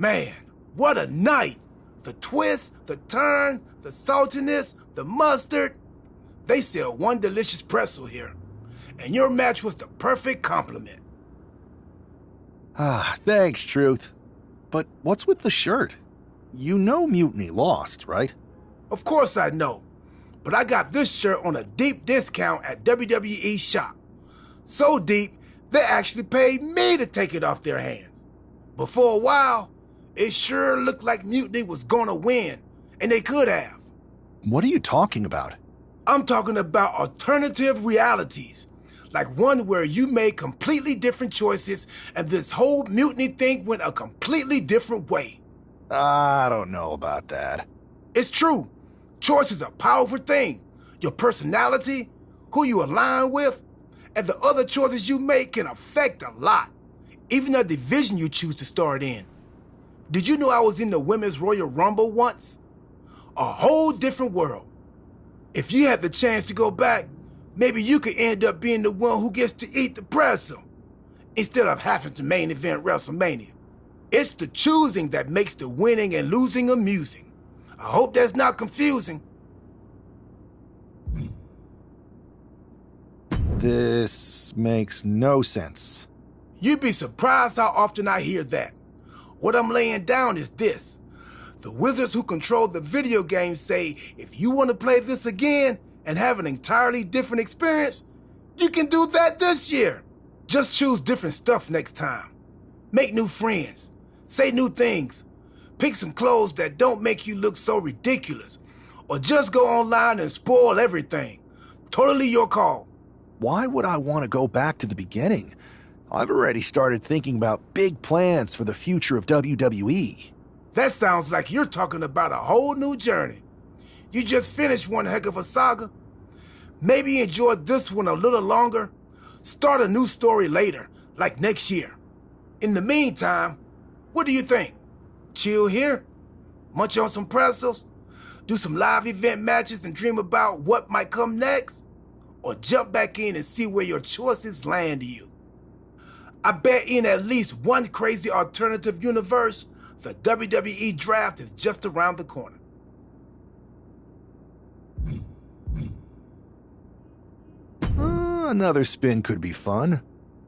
Man, what a night! The twist, the turn, the saltiness, the mustard. They sell one delicious pretzel here. And your match was the perfect compliment. Ah, thanks, Truth. But what's with the shirt? You know Mutiny lost, right? Of course I know. But I got this shirt on a deep discount at WWE shop. So deep, they actually paid me to take it off their hands. But for a while, it sure looked like Mutiny was gonna win, and they could have. What are you talking about? I'm talking about alternative realities, like one where you made completely different choices and this whole Mutiny thing went a completely different way. I don't know about that. It's true. Choice is a powerful thing. Your personality, who you align with, and the other choices you make can affect a lot. Even the division you choose to start in. Did you know I was in the Women's Royal Rumble once? A whole different world. If you had the chance to go back, maybe you could end up being the one who gets to eat the pretzel, instead of having to main event WrestleMania. It's the choosing that makes the winning and losing amusing. I hope that's not confusing. This makes no sense. You'd be surprised how often I hear that. What I'm laying down is this. The wizards who control the video game say if you want to play this again and have an entirely different experience, you can do that this year. Just choose different stuff next time. Make new friends. Say new things. Pick some clothes that don't make you look so ridiculous. Or just go online and spoil everything. Totally your call. Why would I want to go back to the beginning? I've already started thinking about big plans for the future of WWE. That sounds like you're talking about a whole new journey. You just finished one heck of a saga. Maybe enjoy this one a little longer. Start a new story later, like next year. In the meantime, what do you think? Chill here? Munch on some pretzels? Do some live event matches and dream about what might come next? Or jump back in and see where your choices land you? I bet in at least one crazy alternative universe, the WWE draft is just around the corner. Another spin could be fun.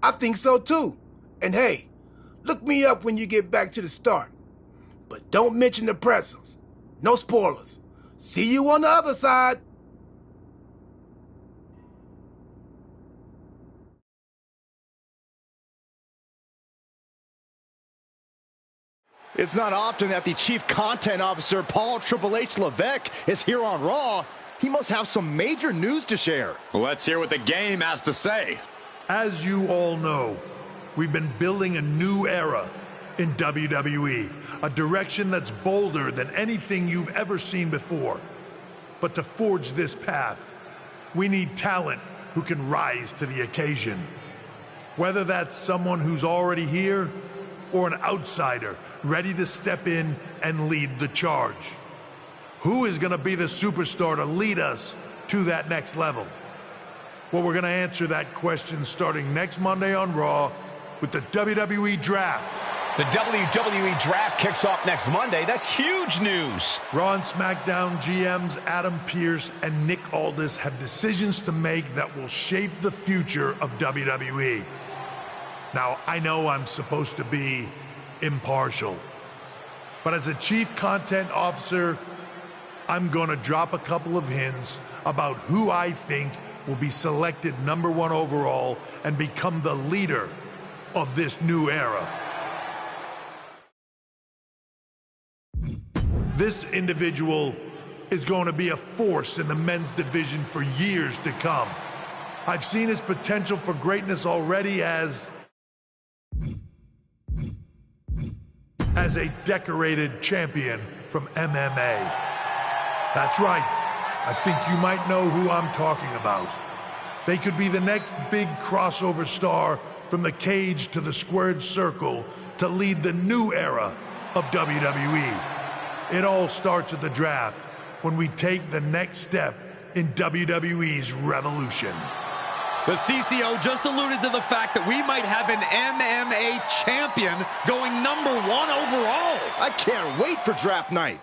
I think so too. And hey, look me up when you get back to the start. But don't mention the pretzels. No spoilers. See you on the other side. It's not often that the Chief Content Officer, Paul Triple H Levesque, is here on Raw. He must have some major news to share. Let's hear what the game has to say. As you all know, we've been building a new era in WWE, a direction that's bolder than anything you've ever seen before. But to forge this path, we need talent who can rise to the occasion. Whether that's someone who's already here or an outsider ready to step in and lead the charge. Who is going to be the superstar to lead us to that next level? Well, we're going to answer that question starting next Monday on Raw with the WWE Draft. The WWE Draft kicks off next Monday. That's huge news. Raw and SmackDown GMs Adam Pearce and Nick Aldis have decisions to make that will shape the future of WWE. Now, I know I'm supposed to be impartial, but as a Chief Content Officer, I'm going to drop a couple of hints about who I think will be selected #1 overall and become the leader of this new era. This individual is going to be a force in the men's division for years to come. I've seen his potential for greatness already as a decorated champion from MMA. That's right. I think you might know who I'm talking about. They could be the next big crossover star from the cage to the squared circle to lead the new era of WWE. It all starts at the draft when we take the next step in WWE's revolution. The CCO just alluded to the fact that we might have an MMA champion going #1 overall. I can't wait for draft night.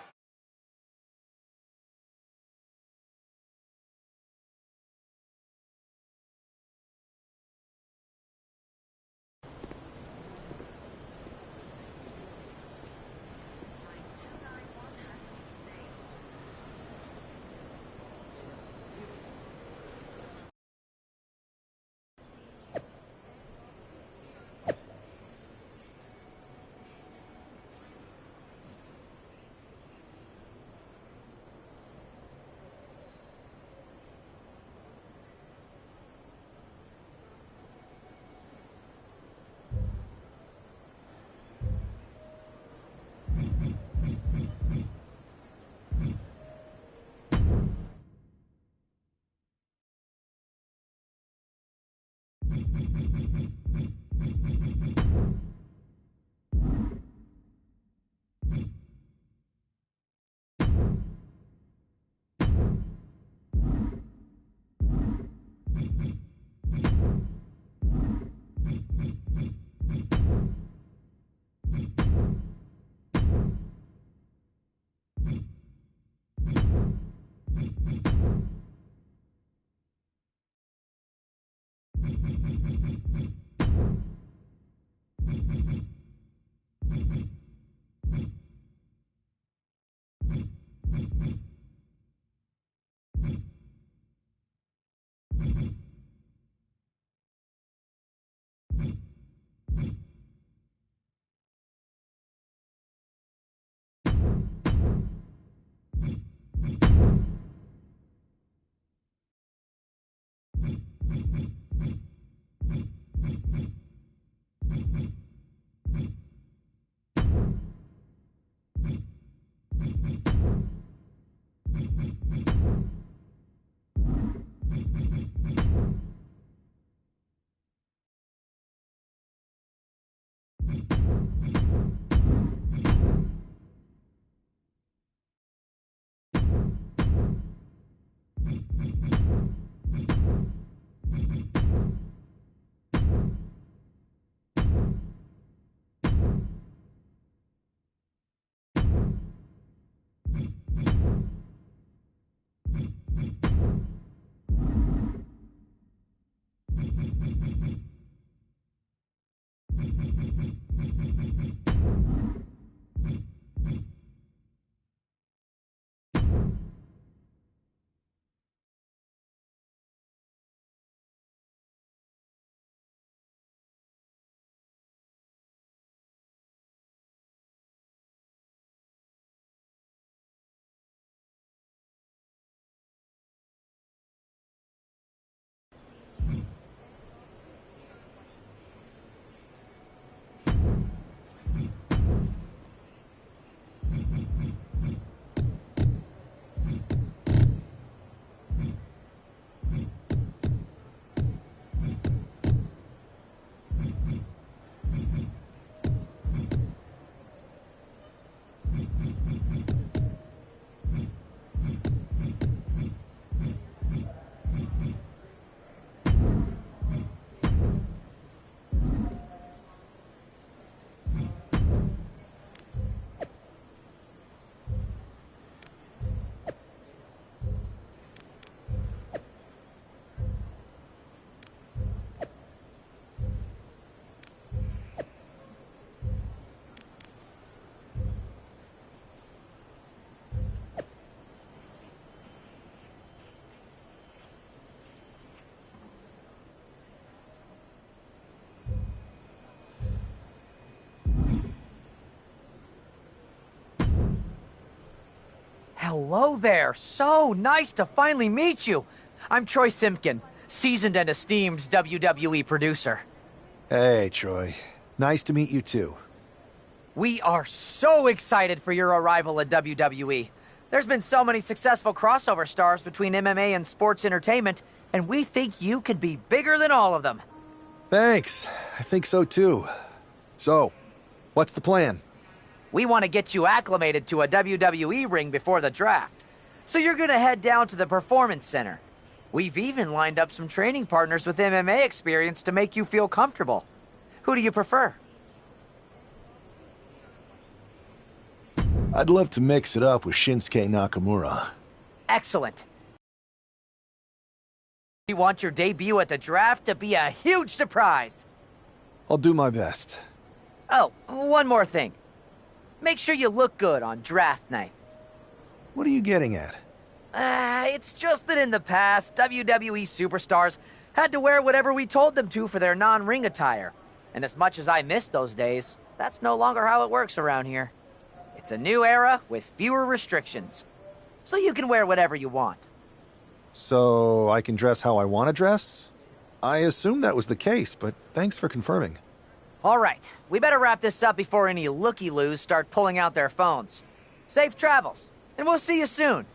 Hello there. So nice to finally meet you. I'm Troy Simpkin, seasoned and esteemed WWE producer. Hey, Troy. Nice to meet you, too. We are so excited for your arrival at WWE. There's been so many successful crossover stars between MMA and sports entertainment, and we think you could be bigger than all of them. Thanks. I think so, too. So, what's the plan? We want to get you acclimated to a WWE ring before the draft. So you're going to head down to the Performance Center. We've even lined up some training partners with MMA experience to make you feel comfortable. Who do you prefer? I'd love to mix it up with Shinsuke Nakamura. Excellent. We want your debut at the draft to be a huge surprise. I'll do my best. Oh, one more thing. Make sure you look good on draft night. What are you getting at? It's just that in the past, WWE superstars had to wear whatever we told them to for their non-ring attire. And as much as I miss those days, that's no longer how it works around here. It's a new era with fewer restrictions. So you can wear whatever you want. So I can dress how I want to dress? I assumed that was the case, but thanks for confirming. All right, we better wrap this up before any looky-loos start pulling out their phones. Safe travels, and we'll see you soon.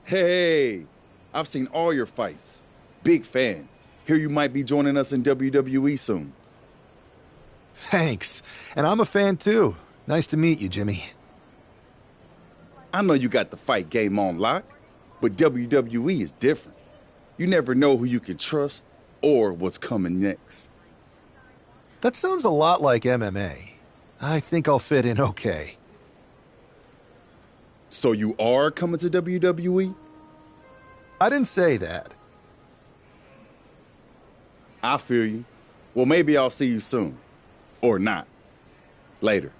Hey, I've seen all your fights. Big fan. Hear you might be joining us in WWE soon. Thanks. And I'm a fan too. Nice to meet you, Jimmy. I know you got the fight game on lock, but WWE is different. You never know who you can trust or what's coming next. That sounds a lot like MMA. I think I'll fit in okay. So you are coming to WWE? I didn't say that. I feel you. Well, maybe I'll see you soon. Or not. Later.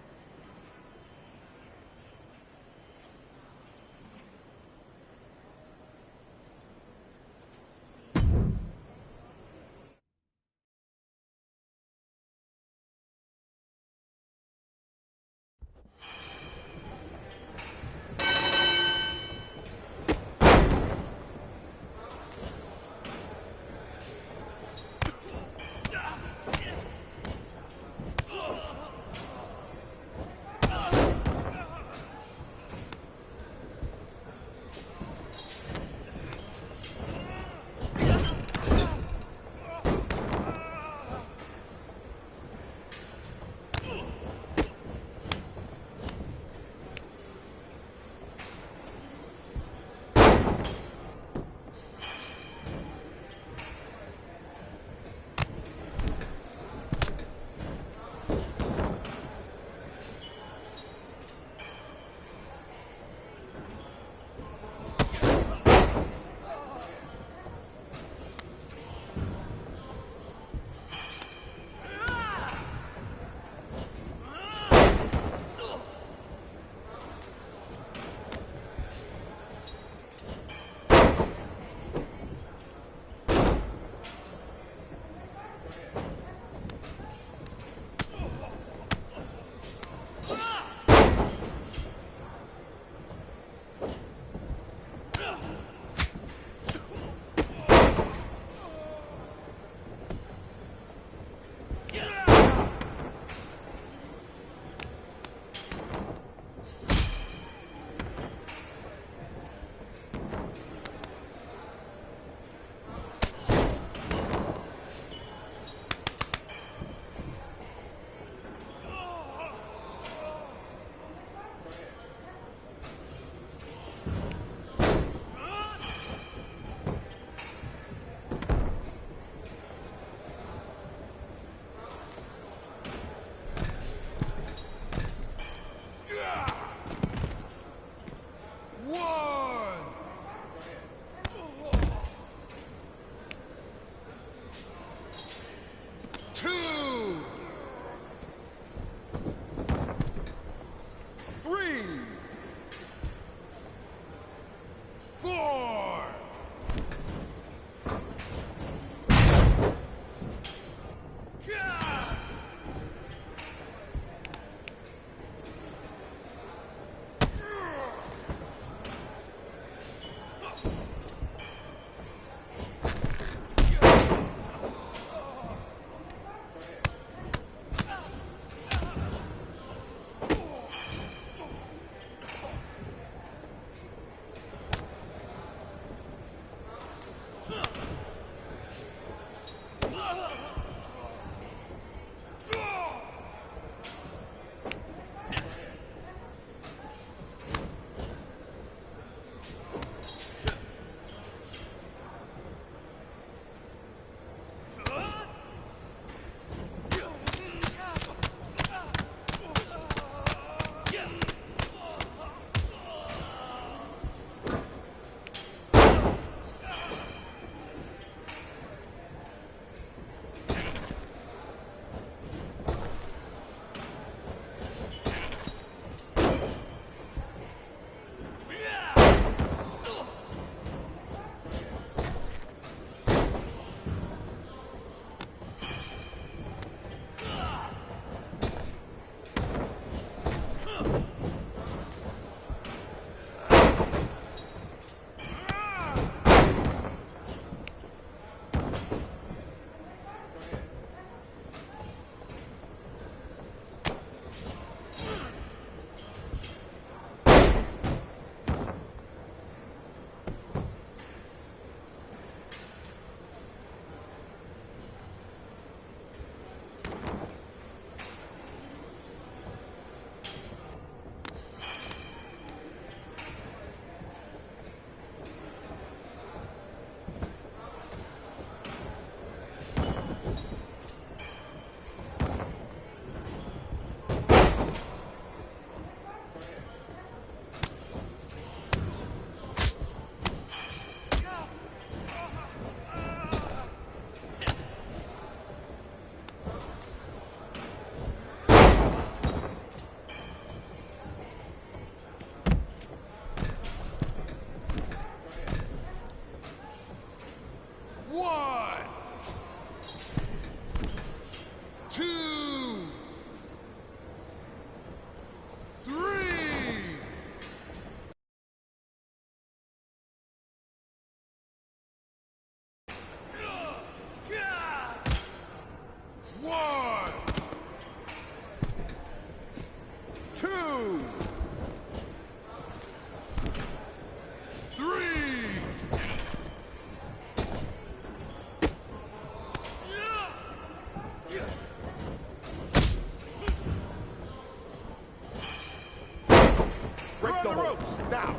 the ropes, now.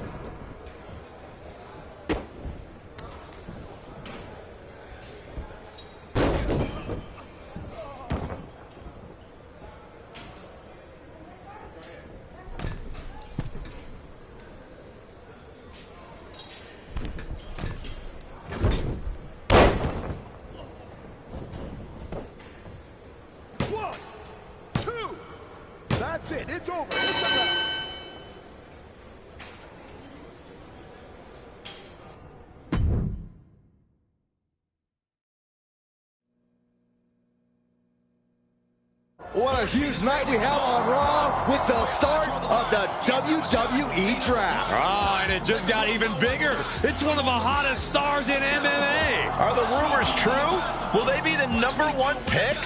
That's it. It's over. It's the bell. What a huge night we have on Raw with the start of the WWE Draft. Oh, and it just got even bigger. It's one of the hottest stars in MMA. Are the rumors true? Will they be the #1 pick?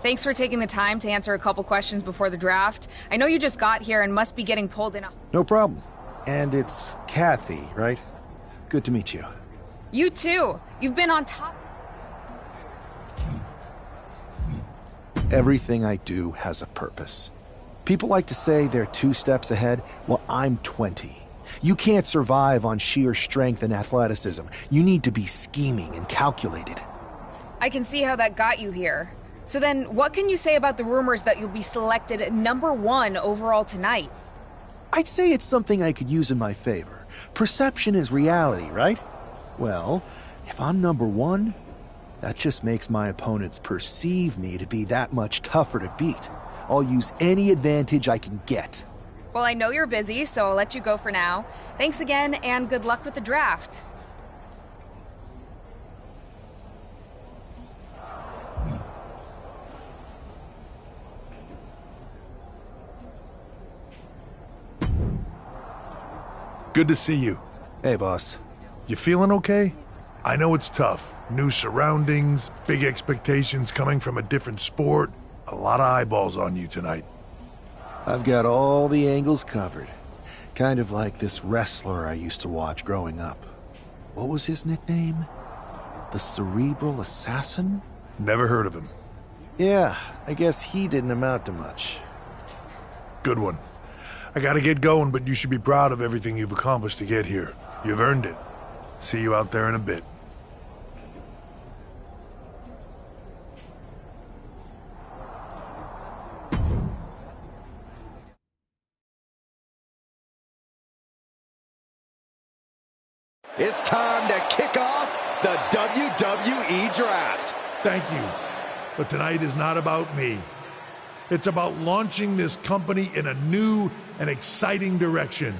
Thanks for taking the time to answer a couple questions before the draft. I know you just got here and must be getting pulled in. No problem. And it's Kathy, right? Good to meet you. You too. You've been on top. Everything I do has a purpose. People like to say they're 2 steps ahead. Well, I'm 20. You can't survive on sheer strength and athleticism. You need to be scheming and calculated. I can see how that got you here. So then, what can you say about the rumors that you'll be selected #1 overall tonight? I'd say it's something I could use in my favor. Perception is reality, right? Well, if I'm #1, that just makes my opponents perceive me to be that much tougher to beat. I'll use any advantage I can get. Well, I know you're busy, so I'll let you go for now. Thanks again, and good luck with the draft. Good to see you. Hey, boss. You feeling okay? I know it's tough. New surroundings, big expectations coming from a different sport. A lot of eyeballs on you tonight. I've got all the angles covered. Kind of like this wrestler I used to watch growing up. What was his nickname? The Cerebral Assassin? Never heard of him. Yeah, I guess he didn't amount to much. Good one. I gotta get going, but you should be proud of everything you've accomplished to get here. You've earned it. See you out there in a bit. It's time to kick off the WWE Draft. Thank you. But tonight is not about me. It's about launching this company in a new and exciting direction.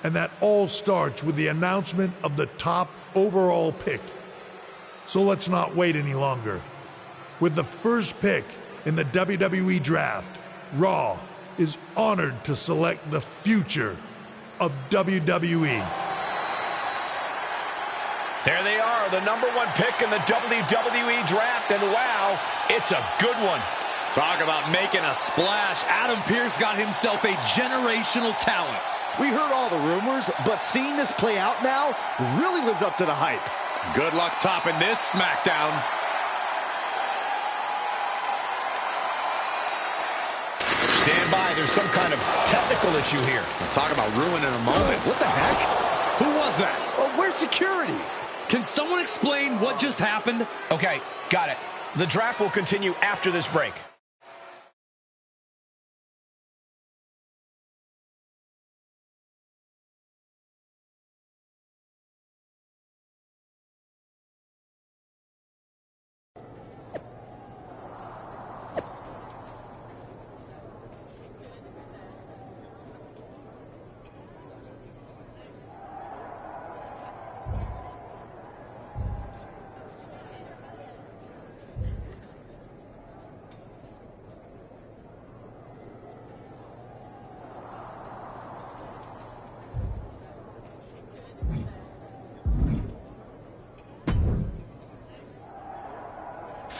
And that all starts with the announcement of the top overall pick. So let's not wait any longer. With the first pick in the WWE Draft, Raw is honored to select the future of WWE. There they are, the #1 pick in the WWE Draft, and wow, it's a good one. Talk about making a splash. Adam Pearce got himself a generational talent. We heard all the rumors, but seeing this play out now really lives up to the hype. Good luck topping this SmackDown. Stand by, there's some kind of technical issue here. Talk about ruining a moment. What the heck? Who was that? Oh, where's security? Can someone explain what just happened? Okay, got it. The draft will continue after this break.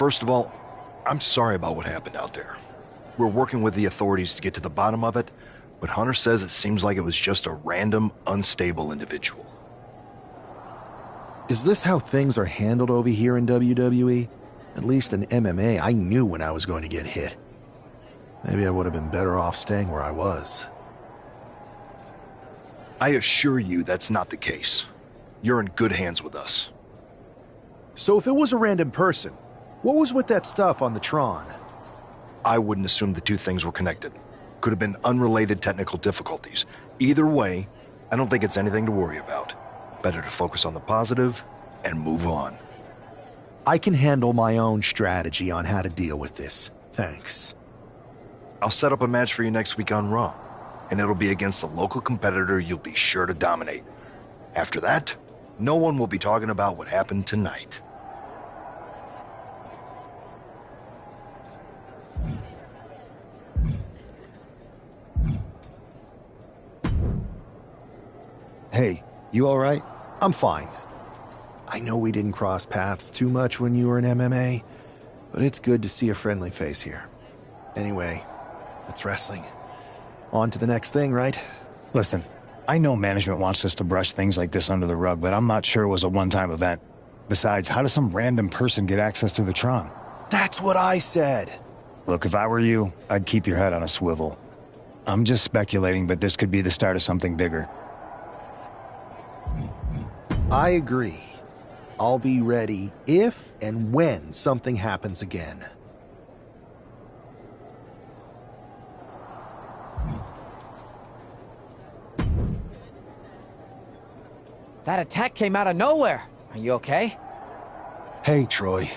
First of all, I'm sorry about what happened out there. We're working with the authorities to get to the bottom of it, but Hunter says it seems like it was just a random, unstable individual. Is this how things are handled over here in WWE? At least in MMA, I knew when I was going to get hit. Maybe I would have been better off staying where I was. I assure you that's not the case. You're in good hands with us. So if it was a random person, what was with that stuff on the Tron? I wouldn't assume the two things were connected. Could have been unrelated technical difficulties. Either way, I don't think it's anything to worry about. Better to focus on the positive and move on. I can handle my own strategy on how to deal with this. Thanks. I'll set up a match for you next week on Raw, and it'll be against a local competitor you'll be sure to dominate. After that, no one will be talking about what happened tonight. Hey, you all right? I'm fine. I know we didn't cross paths too much when you were in MMA, but it's good to see a friendly face here. Anyway, it's wrestling. On to the next thing, right? Listen, I know management wants us to brush things like this under the rug, but I'm not sure it was a one-time event. Besides, how does some random person get access to the Tron? That's what I said. Look, if I were you, I'd keep your head on a swivel. I'm just speculating, but this could be the start of something bigger. I agree. I'll be ready if and when something happens again. That attack came out of nowhere. Are you okay? Hey, Troy.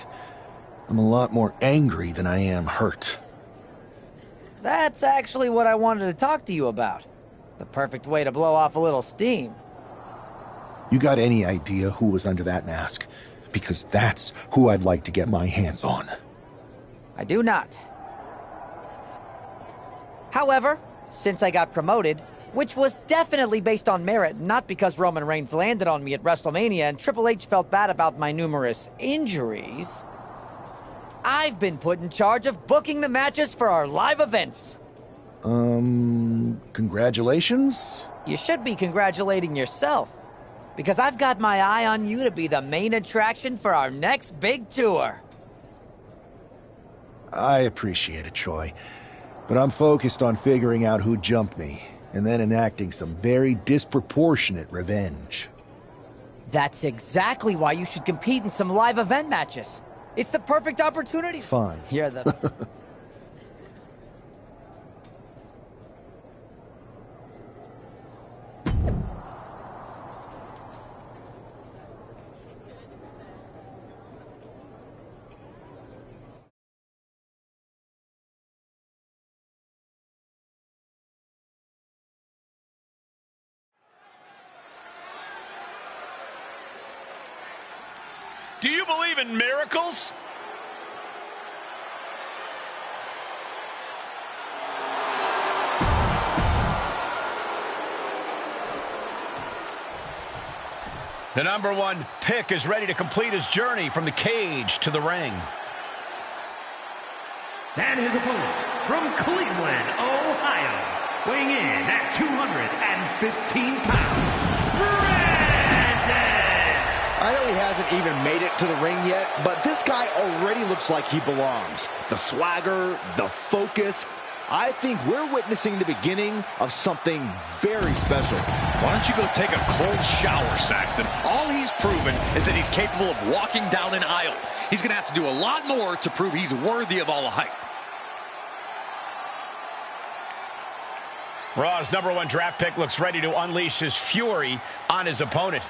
I'm a lot more angry than I am hurt. That's actually what I wanted to talk to you about. The perfect way to blow off a little steam. You got any idea who was under that mask? Because that's who I'd like to get my hands on. I do not. However, since I got promoted, which was definitely based on merit, not because Roman Reigns landed on me at WrestleMania and Triple H felt bad about my numerous injuries, I've been put in charge of booking the matches for our live events. Congratulations? You should be congratulating yourself, because I've got my eye on you to be the main attraction for our next big tour. I appreciate it, Troy. But I'm focused on figuring out who jumped me, and then enacting some very disproportionate revenge. That's exactly why you should compete in some live event matches. It's the perfect opportunity. Fine. You're the... Do you believe in miracles? The #1 pick is ready to complete his journey from the cage to the ring. And his opponent from Cleveland, Ohio, weighing in at 215 pounds, I know he hasn't even made it to the ring yet, but this guy already looks like he belongs. The swagger, the focus. I think we're witnessing the beginning of something very special. Why don't you go take a cold shower, Saxton? All he's proven is that he's capable of walking down an aisle. He's going to have to do a lot more to prove he's worthy of all the hype. Raw's #1 draft pick looks ready to unleash his fury on his opponent.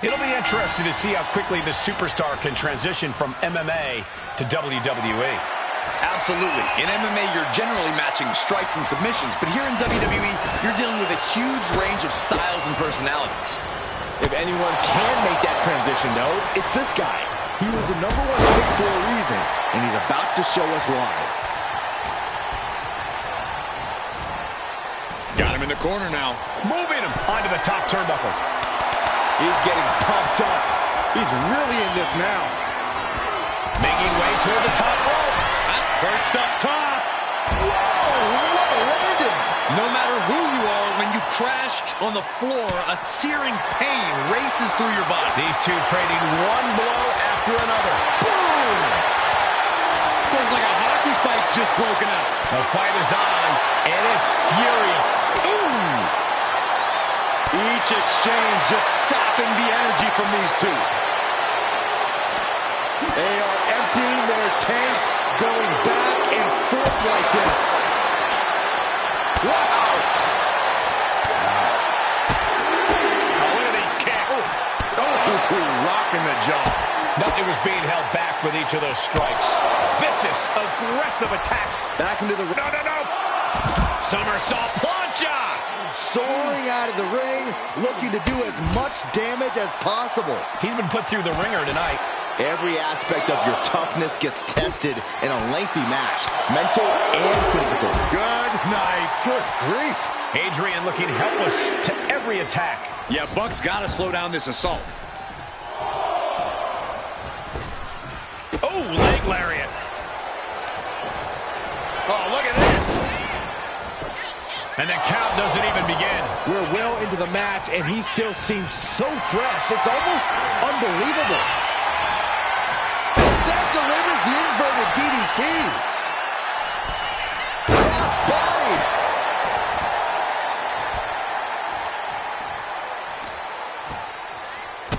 It'll be interesting to see how quickly the superstar can transition from MMA to WWE. Absolutely. In MMA, you're generally matching strikes and submissions, but here in WWE, you're dealing with a huge range of styles and personalities. If anyone can make that transition, though, it's this guy. He was the #1 pick for a reason, and he's about to show us why. Got him in the corner now. Moving him onto the top turnbuckle. He's getting pumped up. He's really in this now. Making way toward the top rope. Perched up top. Whoa, what a landing. No matter who you are, when you crashed on the floor, a searing pain races through your body. These two trading one blow after another. Boom! Feels like a hockey fight's just broken out. The fight is on, and it's furious. Ooh! Each exchange just sapping the energy from these two. They are emptying their tanks, going back and forth like this. Wow! Oh, look at these kicks. Rocking the jaw. Nothing was being held back with each of those strikes. Vicious, aggressive attacks. Back into the... No. Somersault plancha. Soaring out of the ring, looking to do as much damage as possible. He's been put through the ringer tonight. Every aspect of your toughness gets tested in a lengthy match, mental and physical. Good night. Good grief. Adrian looking helpless to every attack. Yeah, Buck's got to slow down this assault. Oh, leg lariat. Oh, look at this. And the count doesn't even begin. We're well into the match, and he still seems so fresh. It's almost unbelievable. Steph delivers the inverted DDT. Cross body.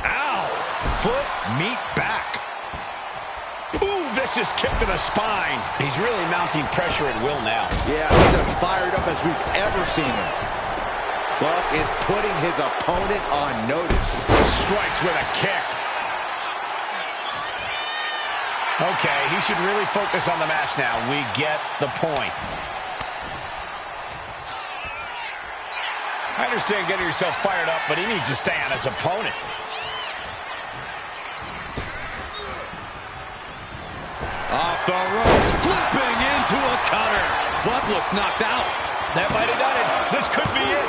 Ow. Foot, meet back. Ooh, vicious kick to the spine. He's really mounting pressure at will now. Yeah, he's as fired up as we've ever seen him. Buck is putting his opponent on notice. Strikes with a kick. Okay, he should really focus on the match now. We get the point. I understand getting yourself fired up, but he needs to stay on his opponent. Off the ropes, flipping into a cutter. Buck looks knocked out. That might have done it. This could be it.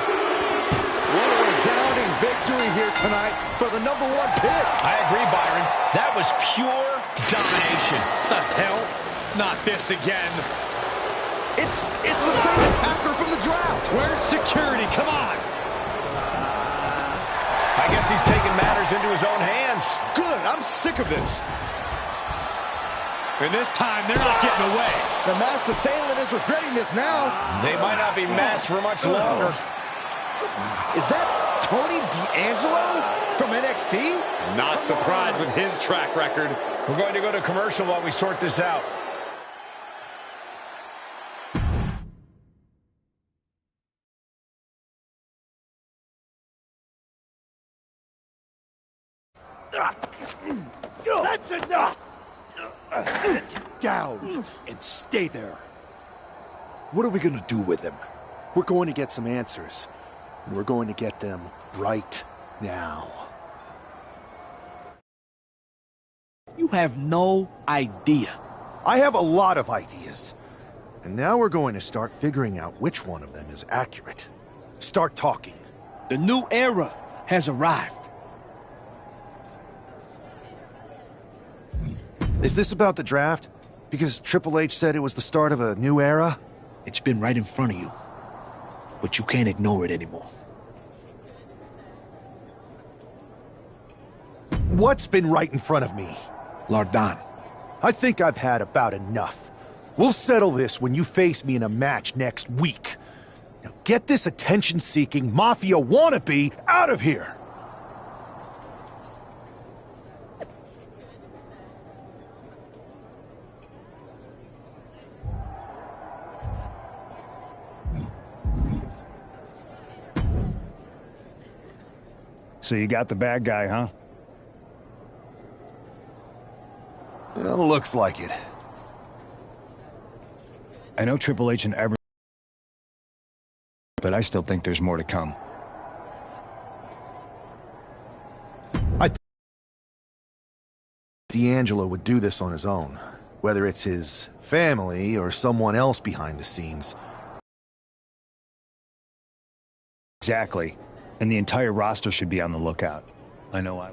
What a resounding victory here tonight for the #1 pick. I agree, Byron. That was pure domination. The hell? Not this again. It's the same attacker from the draft. Where's security? Come on. I guess he's taking matters into his own hands. Good. I'm sick of this. And this time, they're not getting away. The masked assailant is regretting this now. They might not be masked for much longer. Is that Tony D'Angelo from NXT? Not surprised with his track record. We're going to go to commercial while we sort this out. That's enough! Sit down and stay there. What are we gonna do with him? We're going to get some answers, and we're going to get them right now. You have no idea. I have a lot of ideas. And now we're going to start figuring out which one of them is accurate. Start talking. The new era has arrived. Is this about the draft? Because Triple H said it was the start of a new era? It's been right in front of you, but you can't ignore it anymore. What's been right in front of me? Lardon. I think I've had about enough. We'll settle this when you face me in a match next week. Now get this attention-seeking mafia wannabe out of here! So you got the bad guy, huh? Well, looks like it. I know Triple H and everyone, but I still think there's more to come. D'Angelo would do this on his own, whether it's his family or someone else behind the scenes. Exactly. And the entire roster should be on the lookout. I know I...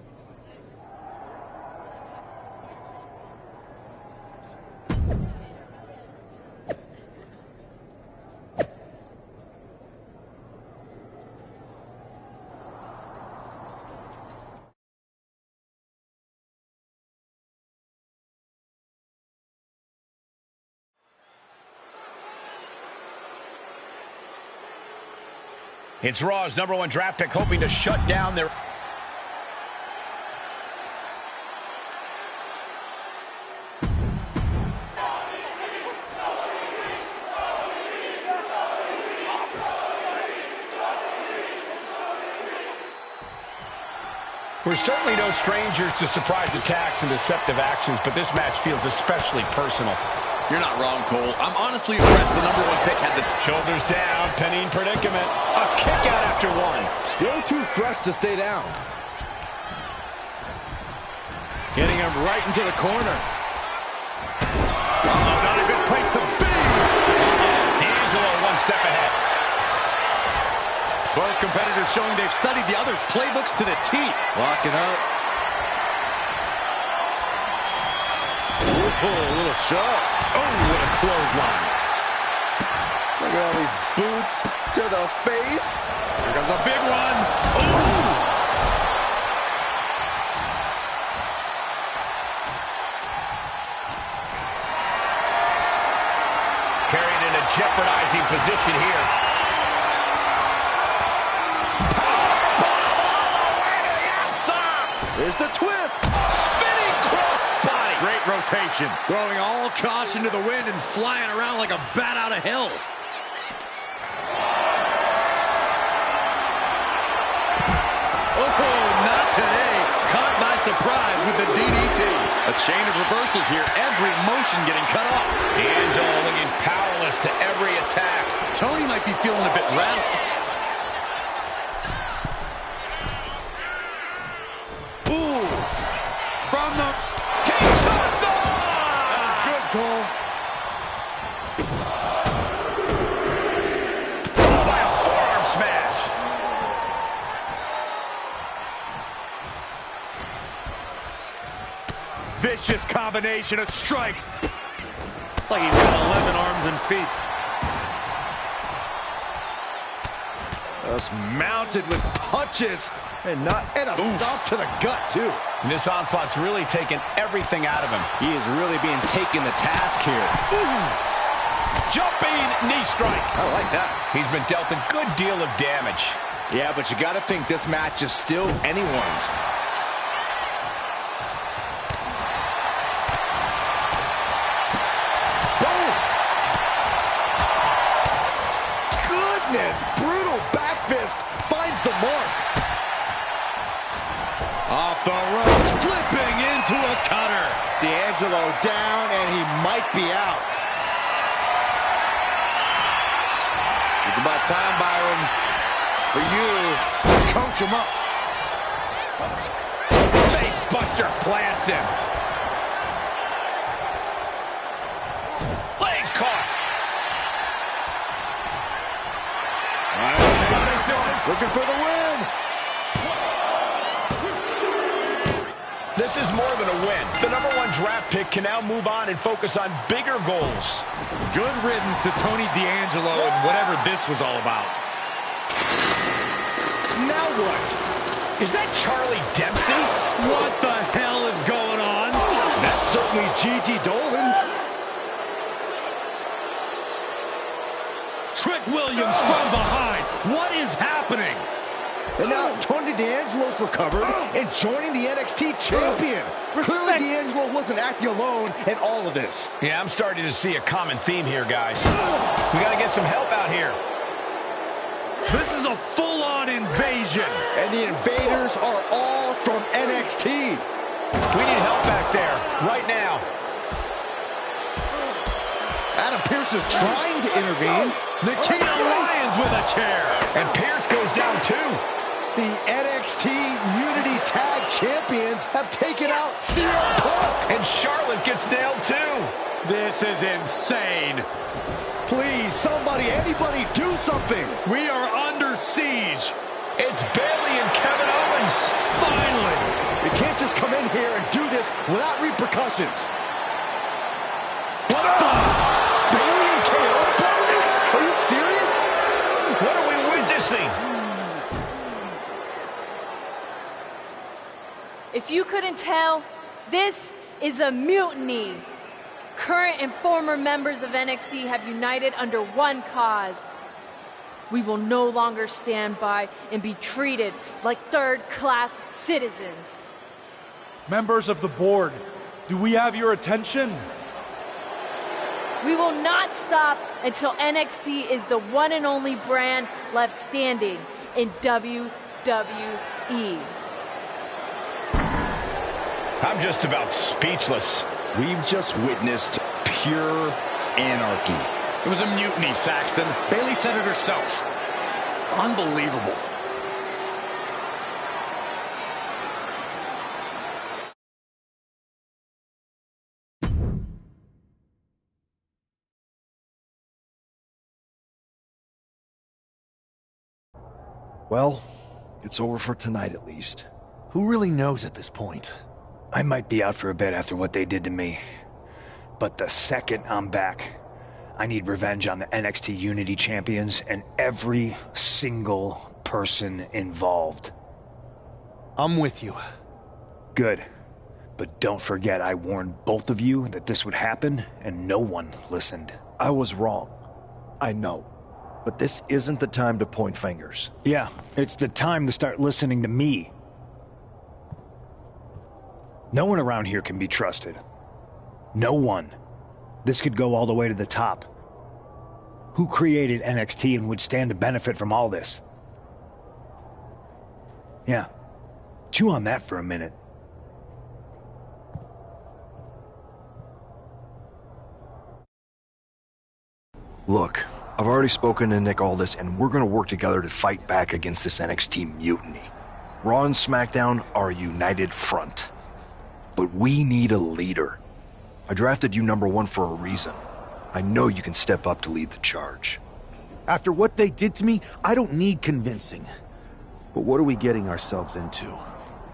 It's Raw's #1 draft pick hoping to shut down their... We're certainly no strangers to surprise attacks and deceptive actions, but this match feels especially personal. You're not wrong, Cole. I'm honestly impressed the #1 pick had this. Shoulders down, pinning predicament. A kick out after one. Still too fresh to stay down. Getting him right into the corner. Oh, not a good place to be. D'Angelo one step ahead. Both competitors showing they've studied the other's playbooks to the teeth. Locking up. Oh, a little shove. Oh, what a clothesline. Look at all these boots to the face. Here comes a big one. Ooh. Carried in a jeopardizing position here. Here's the twist. Spinning cross body. Great rotation. Throwing all caution to the wind and flying around like a bat out of hell. Oh, not today. Caught by surprise with the DDT. A chain of reversals here. Every motion getting cut off. D'Angelo looking powerless to every attack. Tony might be feeling a bit rattled. From the Kinshasa! That was good, Cole. Oh, by a forearm smash. Vicious combination of strikes. Like he's got 11 arms and feet. Just mounted with punches. And a stomp to the gut, too. And this onslaught's really taken everything out of him. He is really being taken to task here. Ooh. Jumping knee strike. I like that. He's been dealt a good deal of damage. Yeah, but you got to think this match is still anyone's. Boom! Goodness! Brutal back fist finds the mark. Off the ropes, flipping into a cutter. D'Angelo down, and he might be out. It's about time, Byron, for you to coach him up. Face buster plants him. Legs caught. Looking for the win. This is more than a win. The #1 draft pick can now move on and focus on bigger goals. Good riddance to Tony D'Angelo and whatever this was all about. Now what? Is that Charlie Dempsey? What the hell is going on? That's certainly Gigi Dolan. Trick Williams from behind. What is happening? And now Tony D'Angelo's recovered and joining the NXT champion. Clearly D'Angelo wasn't acting alone in all of this. Yeah, I'm starting to see a common theme here, guys. We got to get some help out here. This is a full-on invasion. And the invaders are all from NXT. We need help back there, right now. Adam Pearce is trying to intervene. Nikita Lyons with a chair. And Pierce goes down too. The NXT Unity Tag Champions have taken out CM Punk. And Charlotte gets nailed too. This is insane. Please, somebody, anybody, do something. We are under siege. It's Bayley and Kevin Owens. Finally. You can't just come in here and do this without repercussions. What the? Bayley and KO are part of this? Are you serious? What are we witnessing? If you couldn't tell, this is a mutiny. Current and former members of NXT have united under one cause. We will no longer stand by and be treated like third-class citizens. Members of the board, do we have your attention? We will not stop until NXT is the one and only brand left standing in WWE. I'm just about speechless. We've just witnessed pure anarchy. It was a mutiny, Saxton. Bayley said it herself. Unbelievable. Well, it's over for tonight at least. Who really knows at this point? I might be out for a bit after what they did to me. But the second I'm back, I need revenge on the NXT Unity Champions and every single person involved. I'm with you. Good. But don't forget I warned both of you that this would happen, and no one listened. I was wrong. I know. But this isn't the time to point fingers. Yeah, it's the time to start listening to me. No one around here can be trusted. No one. This could go all the way to the top. Who created NXT and would stand to benefit from all this? Yeah. Chew on that for a minute. Look, I've already spoken to Nick Aldis, and we're gonna work together to fight back against this NXT mutiny. Raw and SmackDown are a united front. But we need a leader. I drafted you #1 for a reason. I know you can step up to lead the charge. After what they did to me, I don't need convincing. But what are we getting ourselves into?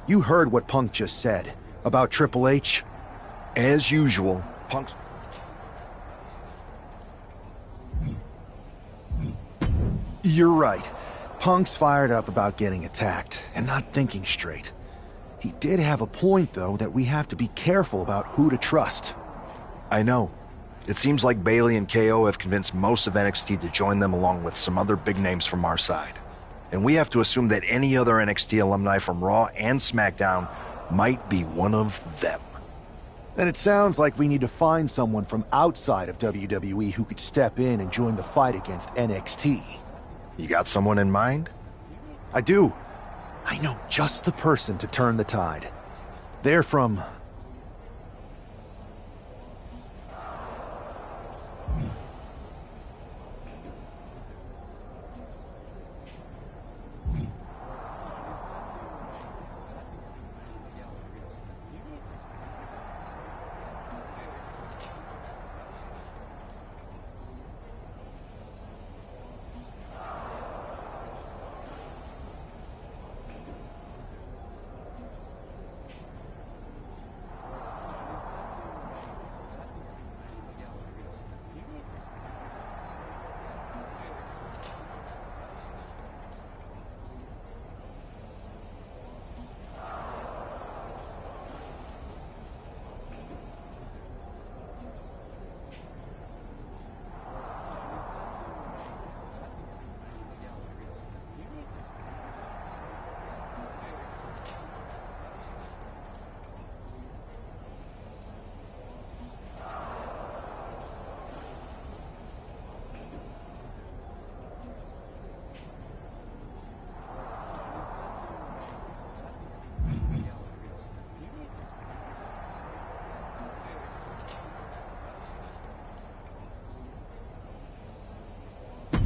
You heard what Punk just said about Triple H. As usual, Punk's... You're right. Punk's fired up about getting attacked and not thinking straight. He did have a point, though, that we have to be careful about who to trust. I know. It seems like Bayley and KO have convinced most of NXT to join them along with some other big names from our side. And we have to assume that any other NXT alumni from Raw and SmackDown might be one of them. Then it sounds like we need to find someone from outside of WWE who could step in and join the fight against NXT. You got someone in mind? I do. I know just the person to turn the tide. They're from...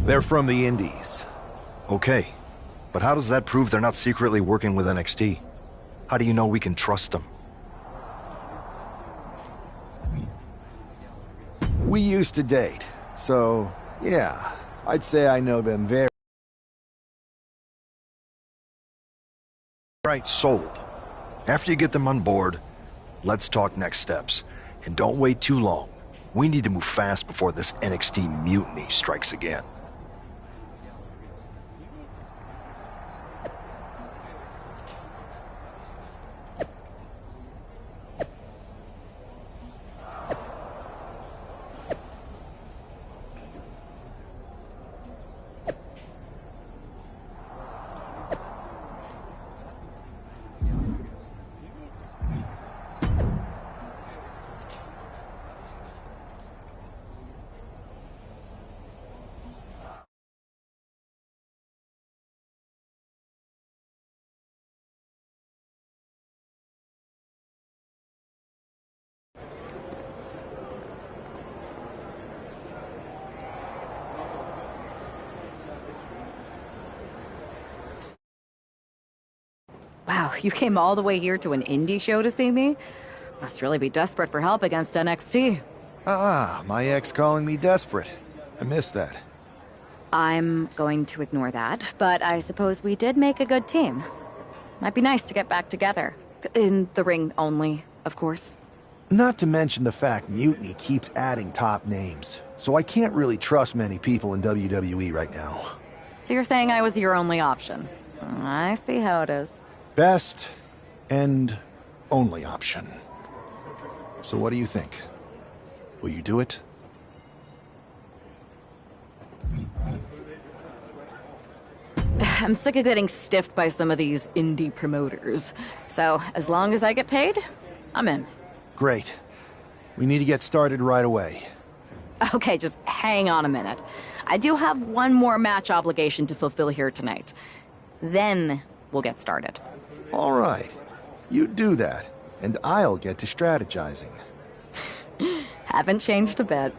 They're from the Indies. Okay, but how does that prove they're not secretly working with NXT? How do you know we can trust them? We used to date, so yeah, I'd say I know them very... Right, sold. After you get them on board, let's talk next steps. And don't wait too long. We need to move fast before this NXT mutiny strikes again. Wow, you came all the way here to an indie show to see me? Must really be desperate for help against NXT. My ex calling me desperate. I miss that. I'm going to ignore that, but I suppose we did make a good team. Might be nice to get back together. In the ring only, of course. Not to mention the fact Mutiny keeps adding top names, so I can't really trust many people in WWE right now. So you're saying I was your only option? I see how it is. Best and only option. So what do you think? Will you do it? I'm sick of getting stiffed by some of these indie promoters. So, as long as I get paid, I'm in. Great. We need to get started right away. Okay, just hang on a minute. I do have one more match obligation to fulfill here tonight. Then we'll get started. All right. You do that, and I'll get to strategizing. Haven't changed a bit.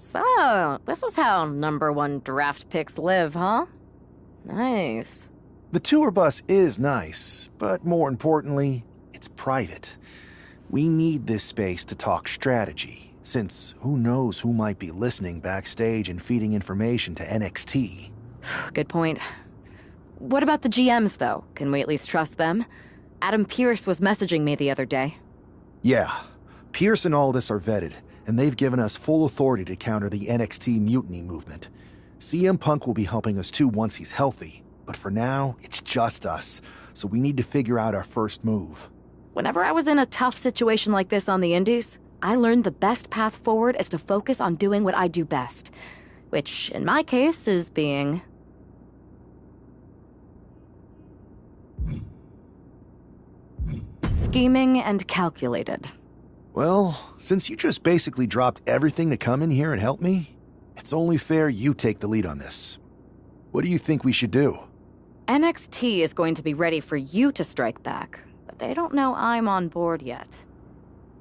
So, this is how #1 draft picks live, huh? Nice. The tour bus is nice, but more importantly, it's private. We need this space to talk strategy, since who knows who might be listening backstage and feeding information to NXT. Good point. What about the GMs, though? Can we at least trust them? Adam Pearce was messaging me the other day. Yeah, Pierce and Aldis are vetted, and they've given us full authority to counter the NXT mutiny movement. CM Punk will be helping us too once he's healthy, but for now, it's just us, so we need to figure out our first move. Whenever I was in a tough situation like this on the Indies, I learned the best path forward is to focus on doing what I do best. Which, in my case, is being... scheming and calculated. Well, since you just basically dropped everything to come in here and help me, it's only fair you take the lead on this. What do you think we should do? NXT is going to be ready for you to strike back, but they don't know I'm on board yet.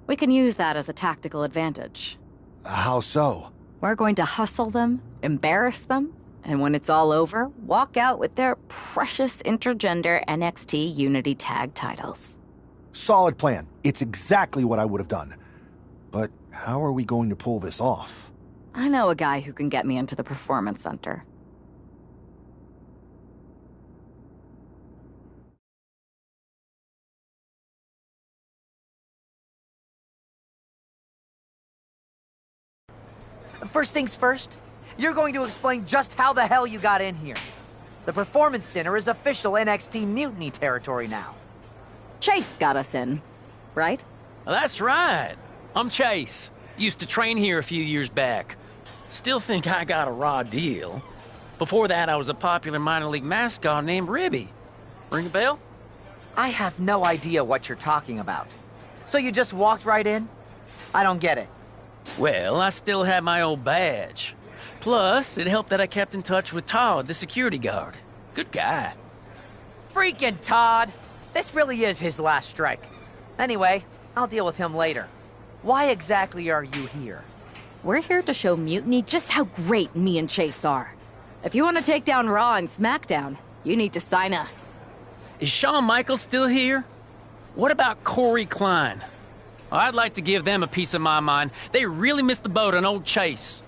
We can use that as a tactical advantage. How so? We're going to hustle them, embarrass them, and when it's all over, walk out with their precious intergender NXT Unity Tag titles. Solid plan. It's exactly what I would have done. But how are we going to pull this off? I know a guy who can get me into the Performance Center. First things first, you're going to explain just how the hell you got in here. The Performance Center is official NXT Mutiny territory now. Chase got us in, right? That's right. I'm Chase. Used to train here a few years back. Still think I got a raw deal. Before that, I was a popular minor league mascot named Ribby. Ring a bell? I have no idea what you're talking about. So you just walked right in? I don't get it. Well, I still had my old badge. Plus, it helped that I kept in touch with Todd, the security guard. Good guy. Freaking Todd! This really is his last strike. Anyway, I'll deal with him later. Why exactly are you here? We're here to show Mutiny just how great me and Chase are. If you want to take down Raw and SmackDown, you need to sign us. Is Shawn Michaels still here? What about Corey Klein? I'd like to give them a piece of my mind. They really missed the boat on old Chase.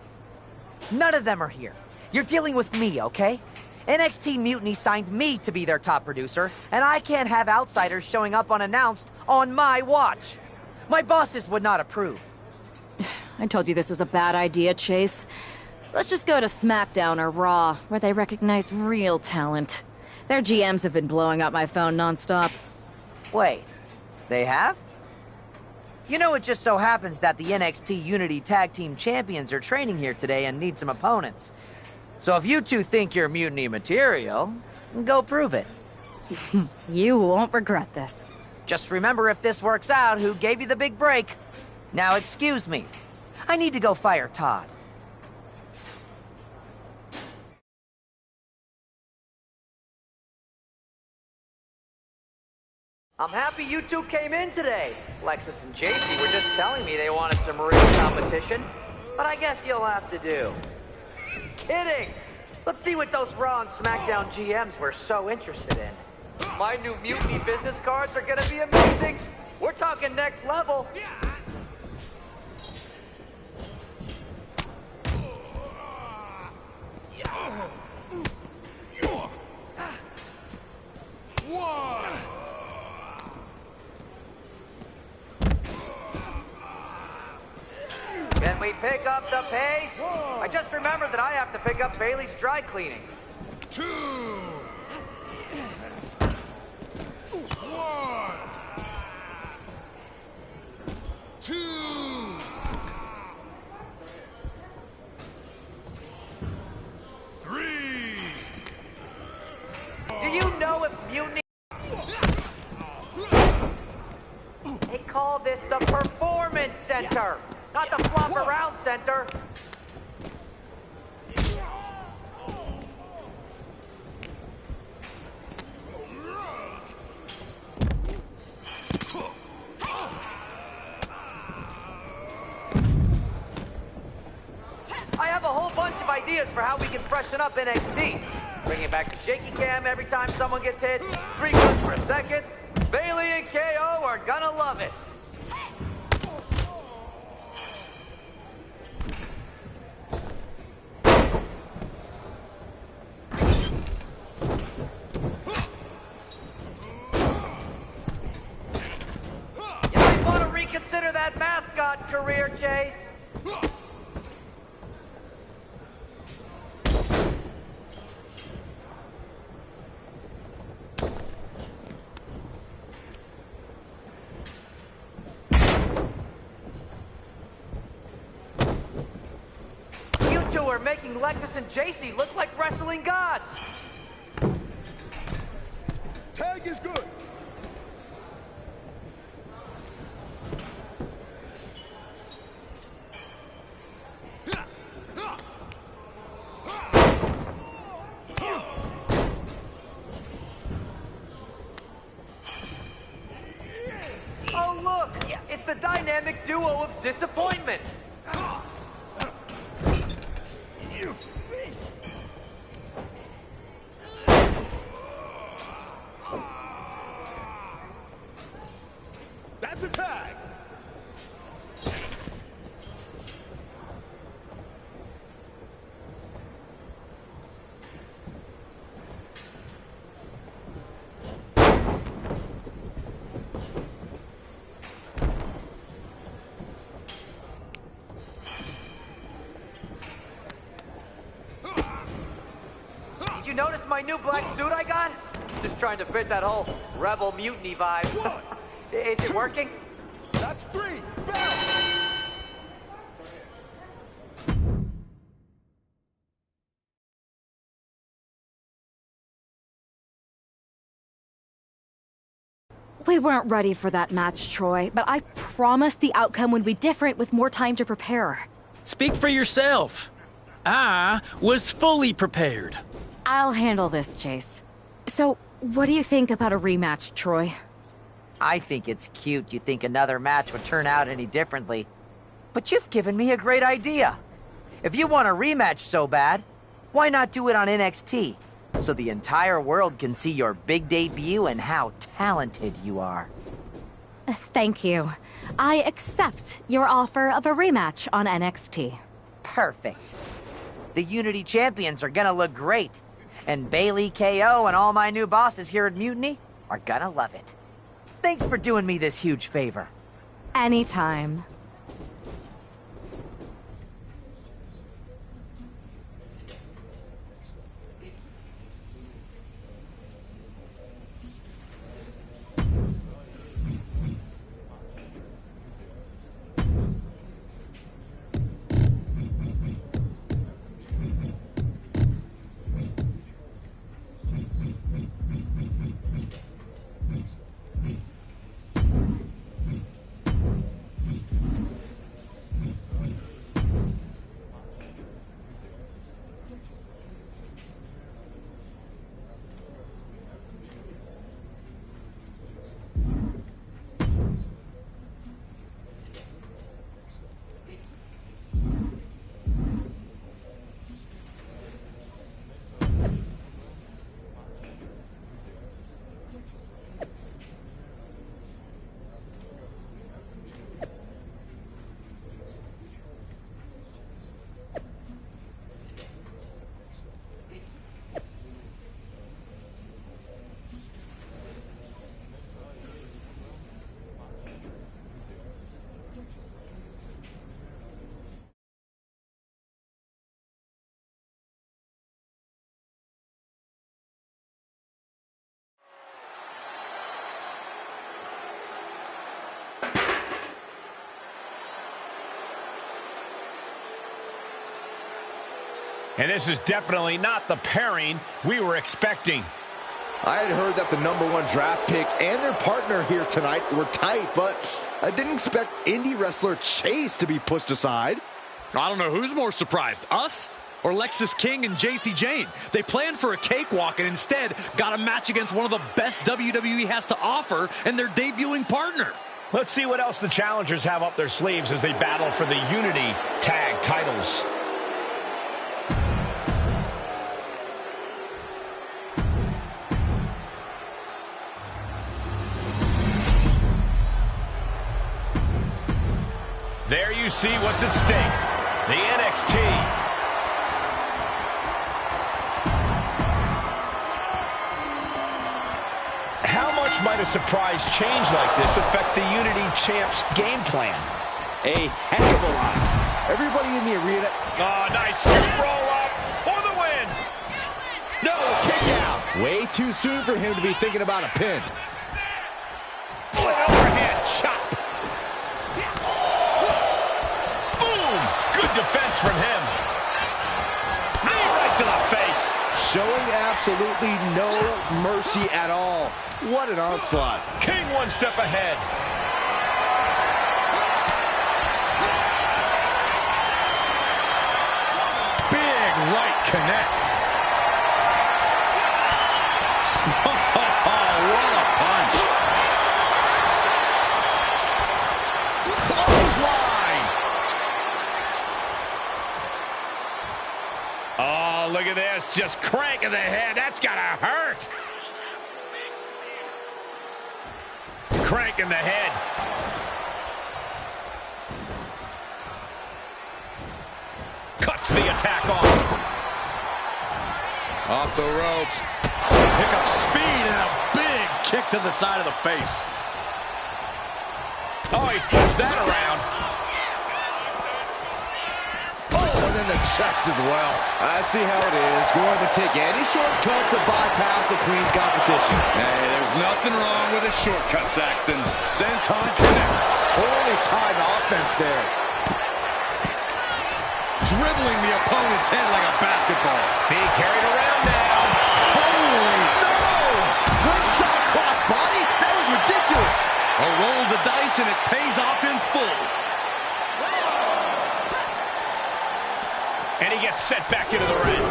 None of them are here. You're dealing with me, okay? NXT Mutiny signed me to be their top producer, and I can't have outsiders showing up unannounced on my watch. My bosses would not approve. I told you this was a bad idea, Chase. Let's just go to SmackDown or Raw, where they recognize real talent. Their GMs have been blowing up my phone nonstop. Wait, they have? You know, it just so happens that the NXT Unity Tag Team Champions are training here today and need some opponents. So if you two think you're Mutiny material, go prove it. You won't regret this. Just remember, if this works out, who gave you the big break. Now excuse me. I need to go fire Todd. I'm happy you two came in today. Lexus and JC were just telling me they wanted some real competition, but I guess you'll have to do. Kidding! Let's see what those Raw and SmackDown GMs were so interested in. My new Mutiny business cards are gonna be amazing! We're talking next level! Can we pick up the pace? I just remembered that I have to pick up Bailey's dry cleaning. 2, 1, 2. Do you know if Mutiny... They call this the Performance Center, not the Flop Around Center. ideas for how we can freshen up NXT. Bringing back the shaky cam every time someone gets hit, 3 cuts per second. Bailey and KO are gonna love it. You might want to reconsider that mascot career, Chase. You two are making Lexus and JC look like wrestling gods. Tag is good. Oh, look! It's the dynamic duo of disappointment. That's a tag. Did you notice my new black suit I got? Just trying to fit that whole rebel mutiny vibe. Is it working? That's 3. Bounce. We weren't ready for that match, Troy, but I promise the outcome would be different with more time to prepare. Speak for yourself. I was fully prepared. I'll handle this, Chase. So, what do you think about a rematch, Troy? I think it's cute you think another match would turn out any differently. But you've given me a great idea. If you want a rematch so bad, why not do it on NXT? So the entire world can see your big debut and how talented you are. Thank you. I accept your offer of a rematch on NXT. Perfect. The Unity Champions are gonna look great. And Bailey, KO, and all my new bosses here at Mutiny are gonna love it. Thanks for doing me this huge favor. Anytime. And this is definitely not the pairing we were expecting. I had heard that the #1 draft pick and their partner here tonight were tight, but I didn't expect indie wrestler Chase to be pushed aside. I don't know who's more surprised, us or Lexus King and JC Jane. They planned for a cakewalk and instead got a match against one of the best WWE has to offer and their debuting partner. Let's see what else the challengers have up their sleeves as they battle for the Unity Tag titles. you see what's at stake. The NXT. How much might a surprise change like this affect the Unity Champ's game plan? A heck of a lot. Everybody in the arena. Oh, nice scoop roll up for the win. No, kick out. Way too soon for him to be thinking about a pin. An overhand chop. Boom. Good defense from him. Knee right to the face. Showing absolutely no mercy at all. What an onslaught. King one step ahead. Big right connects. What a punch. Clothesline. Oh, look at this. Just cranking the head. That's gotta hurt. Cranking the head. Cuts the attack off. Off the ropes. Pick up speed and a big kick to the side of the face. Oh, he flips that around. Oh, and then the chest as well. I see how it is. Going to take any shortcut to bypass a clean competition. Hey, there's nothing wrong with a shortcut, Saxton. Senton connects. Holy time offense there. Dribbling the opponent's head like a basketball. Being carried around now. Holy! No! Slingshot cross body? That was ridiculous. A roll of the dice and it pays off in full. And he gets set back into the ring.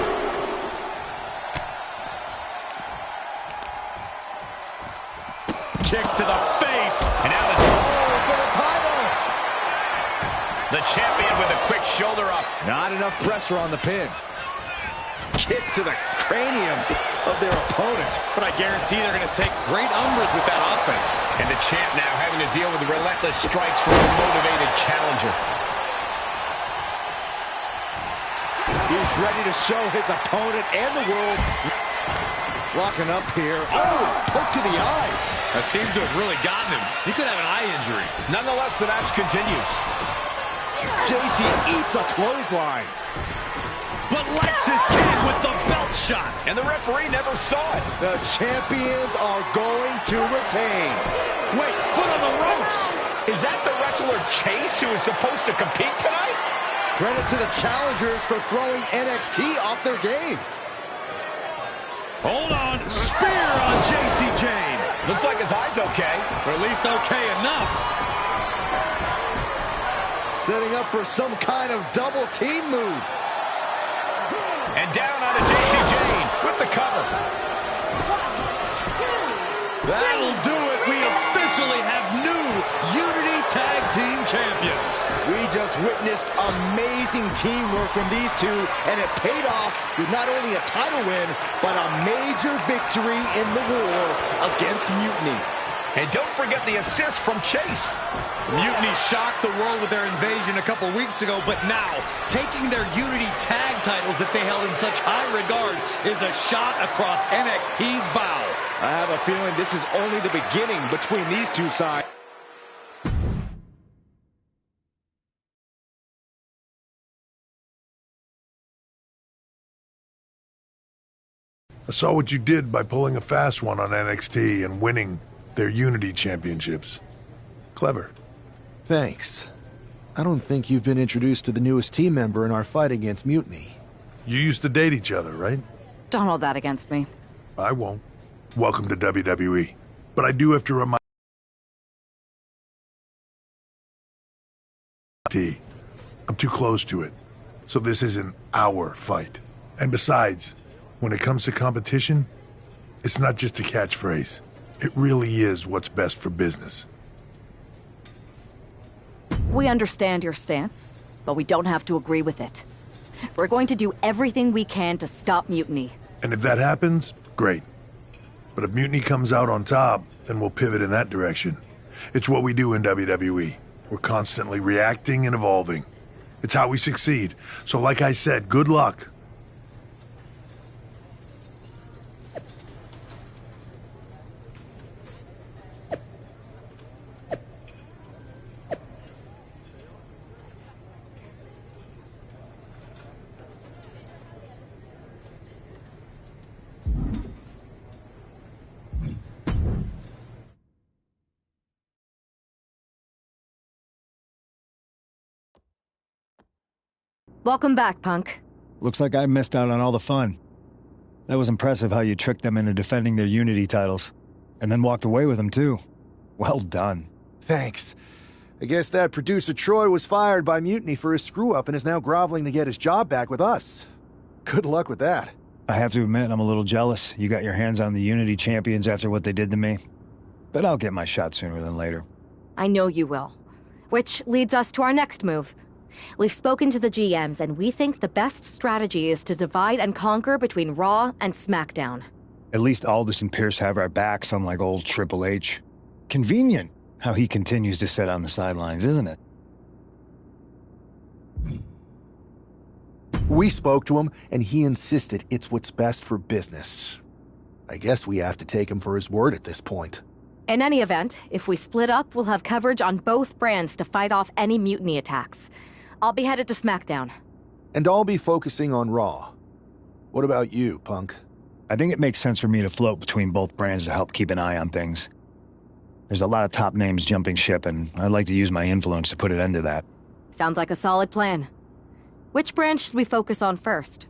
Kicks to the face. And now this for the title. The champion with a quick shoulder up. Not enough pressure on the pin. Kicks to the cranium of their opponent. But I guarantee they're going to take great umbrage with that offense. And the champ now having to deal with the relentless strikes from a motivated challenger. He's ready to show his opponent and the world. Locking up here. Oh, hook to the eyes. That seems to have really gotten him. He could have an eye injury. Nonetheless, the match continues. JC eats a clothesline. But Lexis King with the belt shot. And the referee never saw it. The champions are going to retain. Wait, foot on the ropes. Is that the wrestler Chase who is supposed to compete tonight? Credit to the challengers for throwing NXT off their game. Hold on. Spear on JC Jane. Looks like his eye's okay. Or at least okay enough. Setting up for some kind of double team move. And down onto JC Jane with the cover. That'll do it. We officially have new Unity Tag Team Champions. We just witnessed amazing teamwork from these two, and it paid off with not only a title win, but a major victory in the war against Mutiny. And don't forget the assist from Chase. Mutiny shocked the world with their invasion a couple weeks ago, but now, taking their Unity tag titles that they held in such high regard is a shot across NXT's bow. I have a feeling this is only the beginning between these two sides. I saw what you did by pulling a fast one on NXT and winning their Unity championships. Clever. Thanks. I don't think you've been introduced to the newest team member in our fight against Mutiny. You used to date each other, right? Don't hold that against me. I won't. Welcome to WWE. But I do have to remind you, I'm too close to it. So this isn't our fight. And besides, when it comes to competition, it's not just a catchphrase. It really is what's best for business. We understand your stance, but we don't have to agree with it. We're going to do everything we can to stop Mutiny. And if that happens, great. But if Mutiny comes out on top, then we'll pivot in that direction. It's what we do in WWE. We're constantly reacting and evolving. It's how we succeed. So like I said, good luck. Welcome back, Punk. Looks like I missed out on all the fun. That was impressive how you tricked them into defending their Unity titles. And then walked away with them, too. Well done. Thanks. I guess that producer Troy was fired by Mutiny for his screw-up and is now groveling to get his job back with us. Good luck with that. I have to admit, I'm a little jealous. You got your hands on the Unity champions after what they did to me. But I'll get my shot sooner than later. I know you will. Which leads us to our next move. We've spoken to the GMs, and we think the best strategy is to divide and conquer between Raw and SmackDown. At least Aldous and Pierce have our backs, unlike old Triple H. Convenient how he continues to sit on the sidelines, isn't it? We spoke to him, and he insisted it's what's best for business. I guess we have to take him for his word at this point. In any event, if we split up, we'll have coverage on both brands to fight off any mutiny attacks. I'll be headed to SmackDown. And I'll be focusing on Raw. What about you, Punk? I think it makes sense for me to float between both brands to help keep an eye on things. There's a lot of top names jumping ship, and I'd like to use my influence to put an end to that. Sounds like a solid plan. Which brand should we focus on first?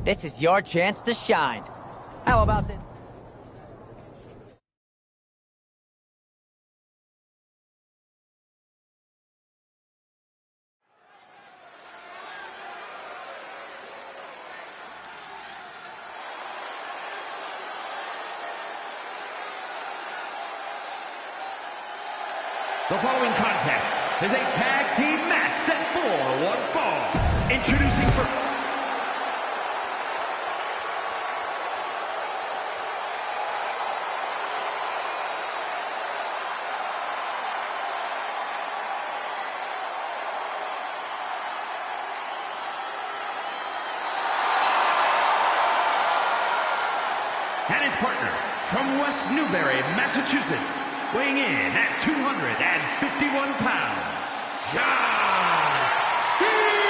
This is your chance to shine. How about this? The following contest is a tag team match set for one fall. Introducing for... and his partner from West Newbury, Massachusetts, weighing in at 251 pounds, John Cena!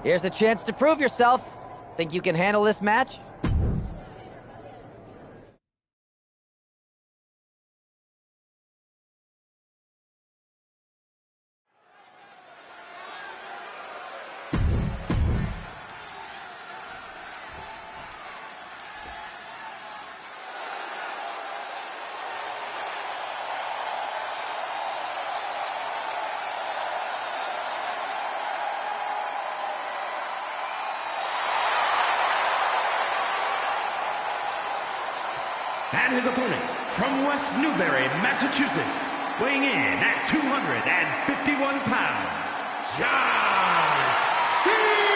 Here's a chance to prove yourself. Think you can handle this match? And his opponent, from West Newbury, Massachusetts, weighing in at 251 pounds, John Cena!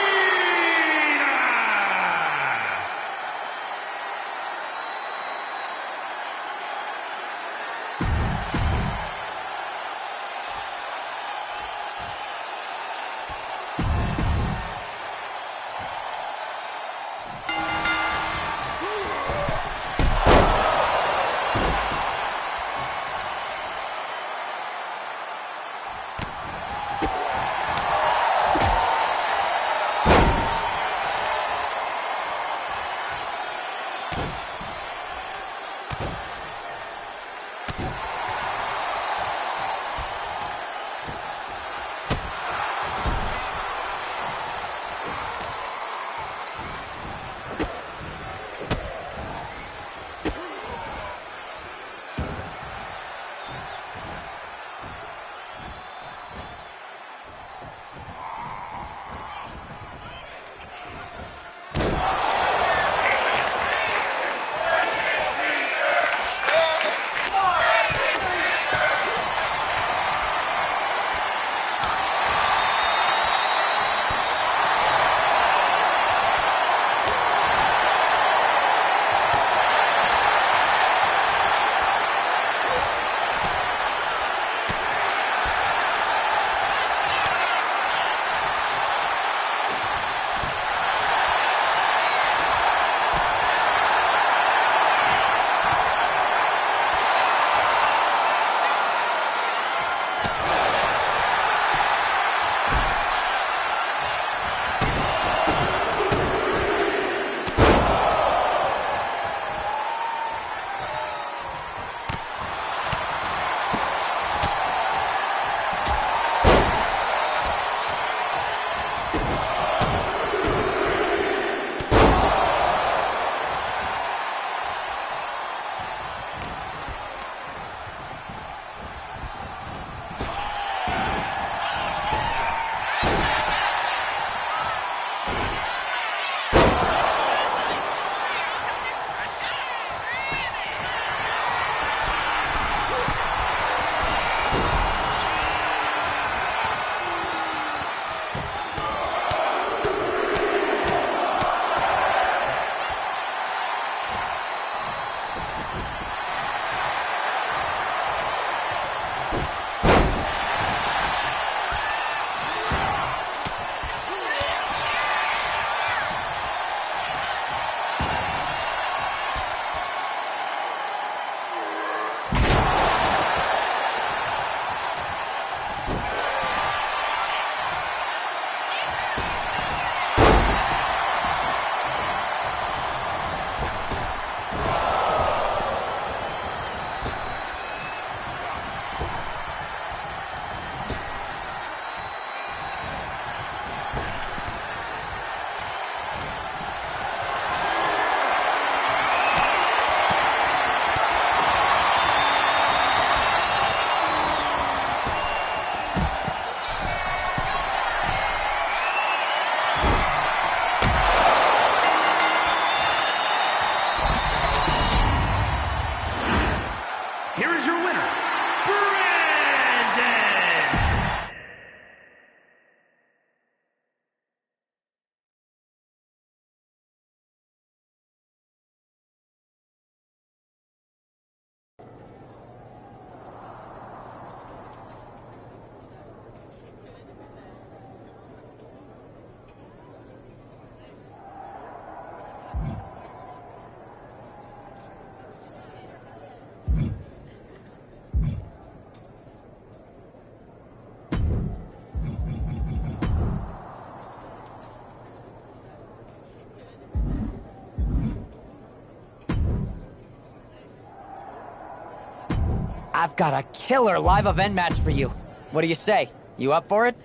I've got a killer live event match for you. What do you say? You up for it?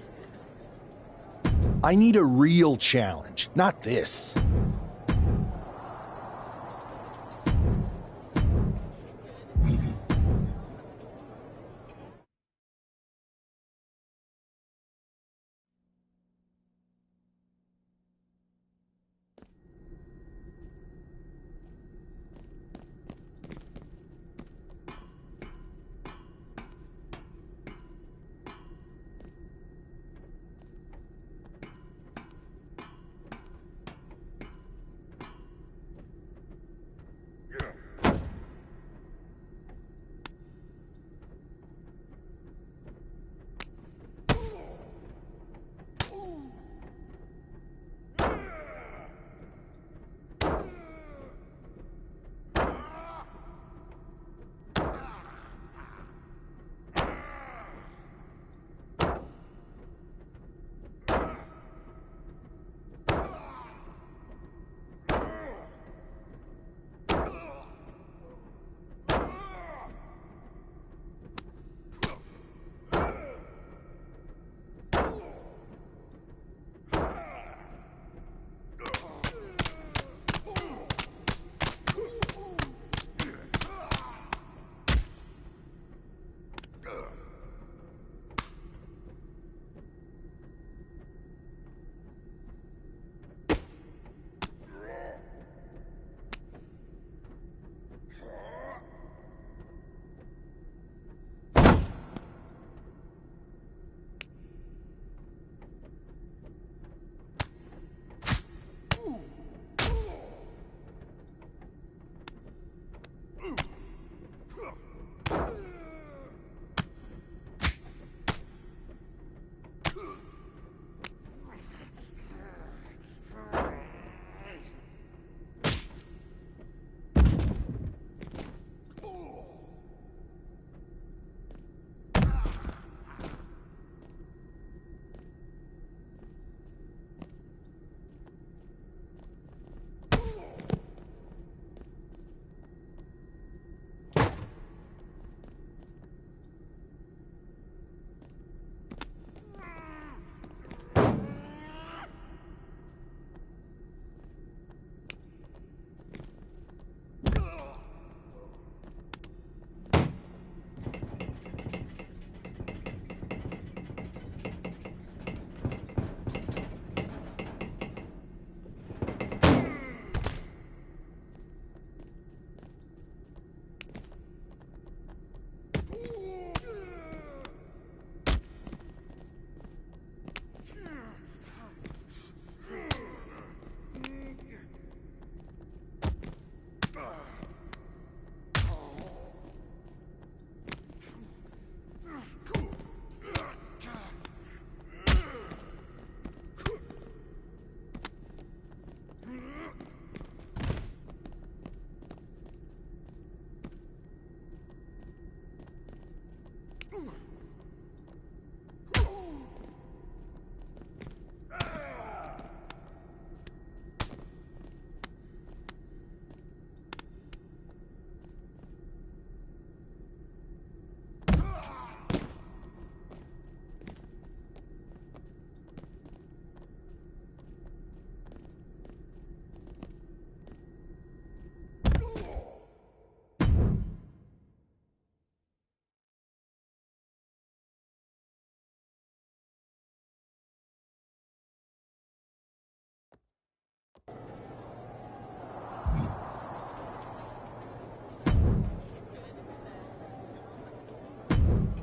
I need a real challenge, not this.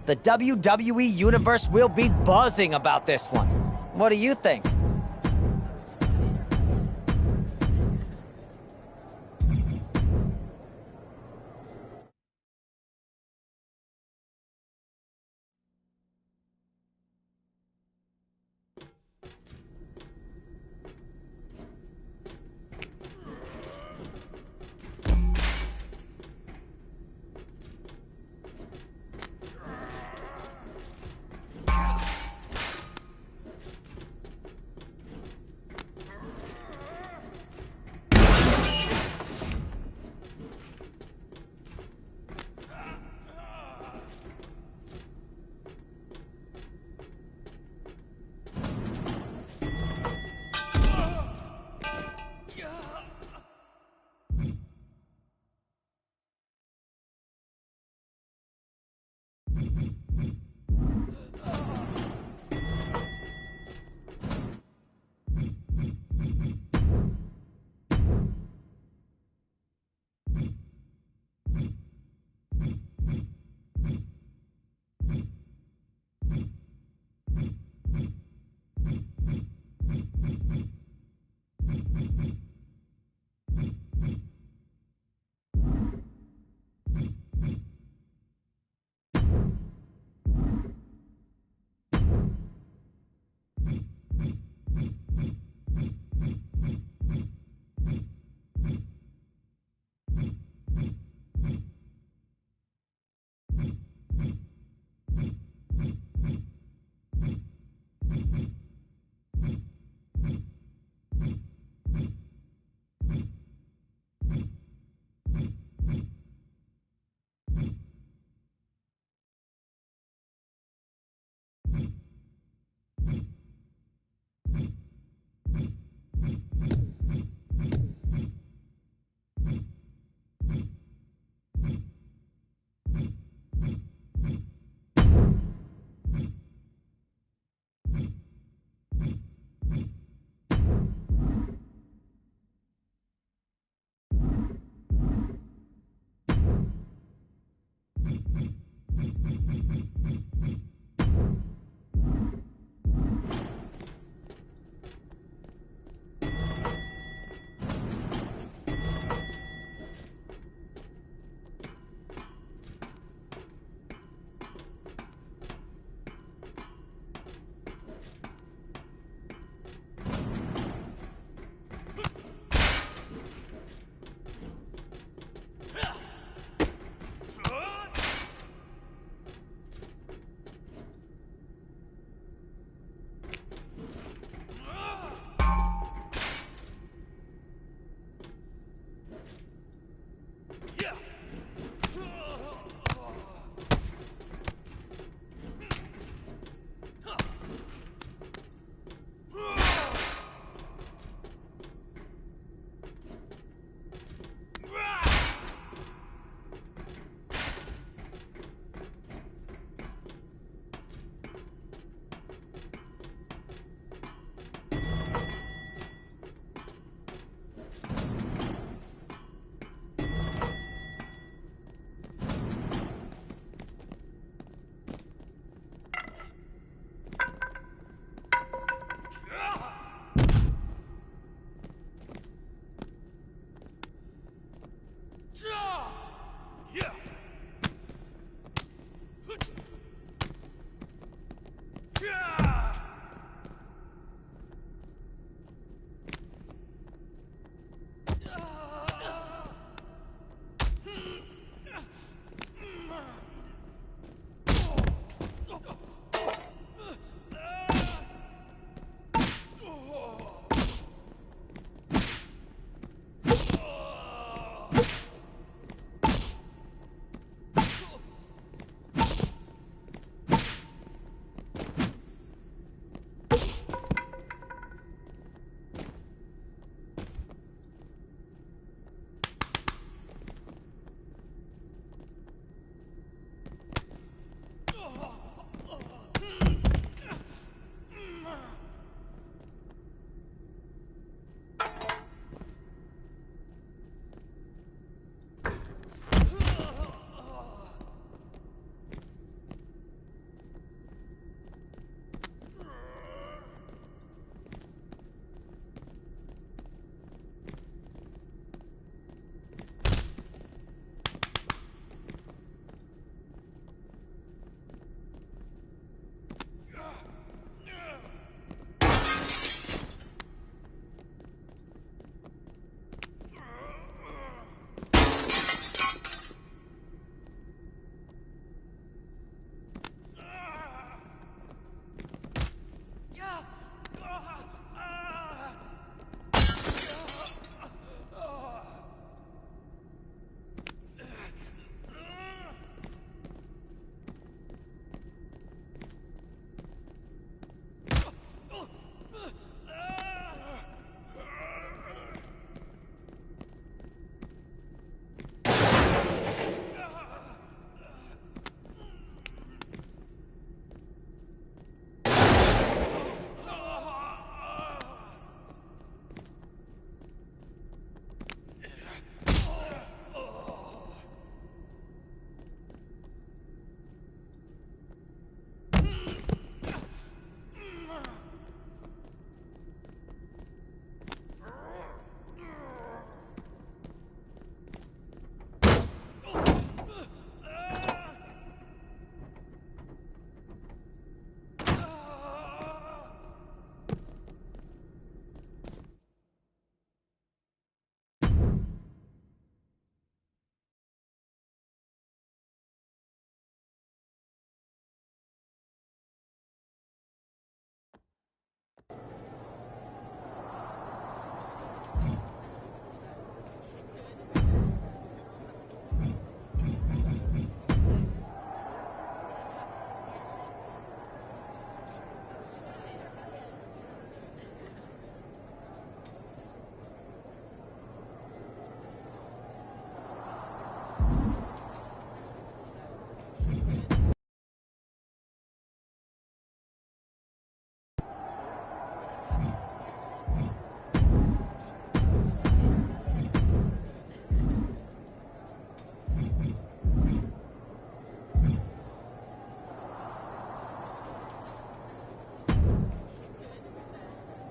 The WWE Universe will be buzzing about this one. What do you think?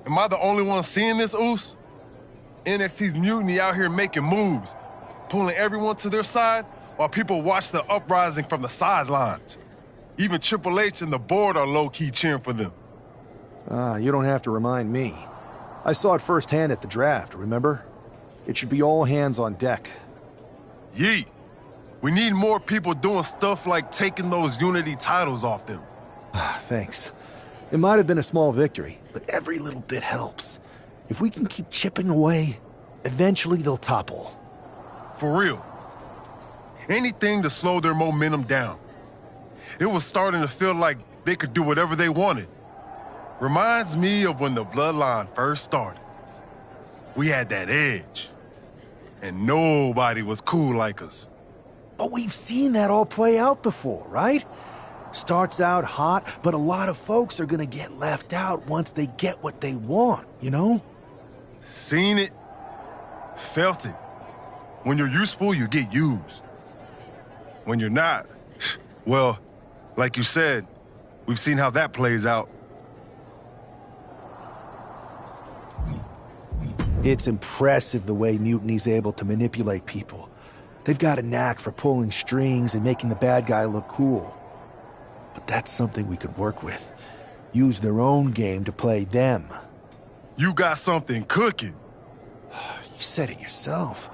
Am I the only one seeing this, Oos? NXT's Mutiny out here making moves, pulling everyone to their side while people watch the uprising from the sidelines. Even Triple H and the board are low-key cheering for them. You don't have to remind me. I saw it firsthand at the draft, remember? It should be all hands on deck. Yeet. We need more people doing stuff like taking those Unity titles off them. Thanks. It might have been a small victory, but every little bit helps. If we can keep chipping away, eventually they'll topple. For real. Anything to slow their momentum down. It was starting to feel like they could do whatever they wanted. Reminds me of when the Bloodline first started. We had that edge. And nobody was cool like us. But we've seen that all play out before, right? Starts out hot, but a lot of folks are gonna get left out once they get what they want, you know? Seen it. Felt it. When you're useful, you get used. When you're not, well, like you said, we've seen how that plays out. It's impressive the way Mutiny's able to manipulate people. They've got a knack for pulling strings and making the bad guy look cool. But that's something we could work with. Use their own game to play them. You got something cooking. You said it yourself.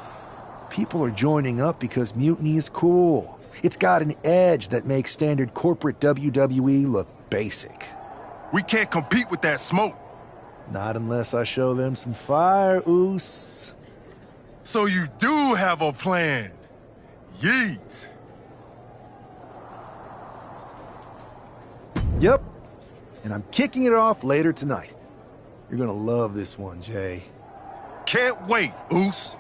People are joining up because Mutiny is cool. It's got an edge that makes standard corporate WWE look basic. We can't compete with that smoke. Not unless I show them some fire, Oos. So you do have a plan. Yeet. Yep. And I'm kicking it off later tonight. You're gonna love this one, Jay. Can't wait, Oos.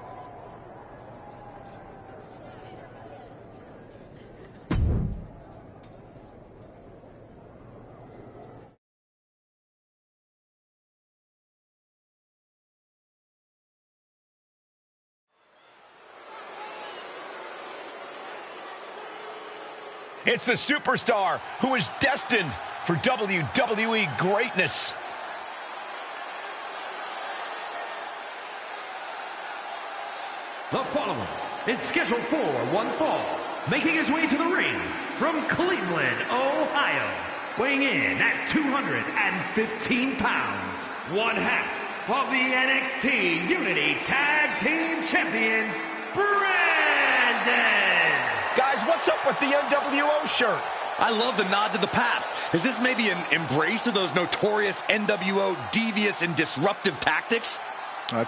It's the superstar who is destined for WWE greatness. The following is scheduled for one fall, making his way to the ring from Cleveland, Ohio, weighing in at 215 pounds, one half of the NXT Unity Tag Team Champions, Brandon. Guys, what's up with the NWO shirt? I love the nod to the past. Is this maybe an embrace of those notorious NWO devious and disruptive tactics?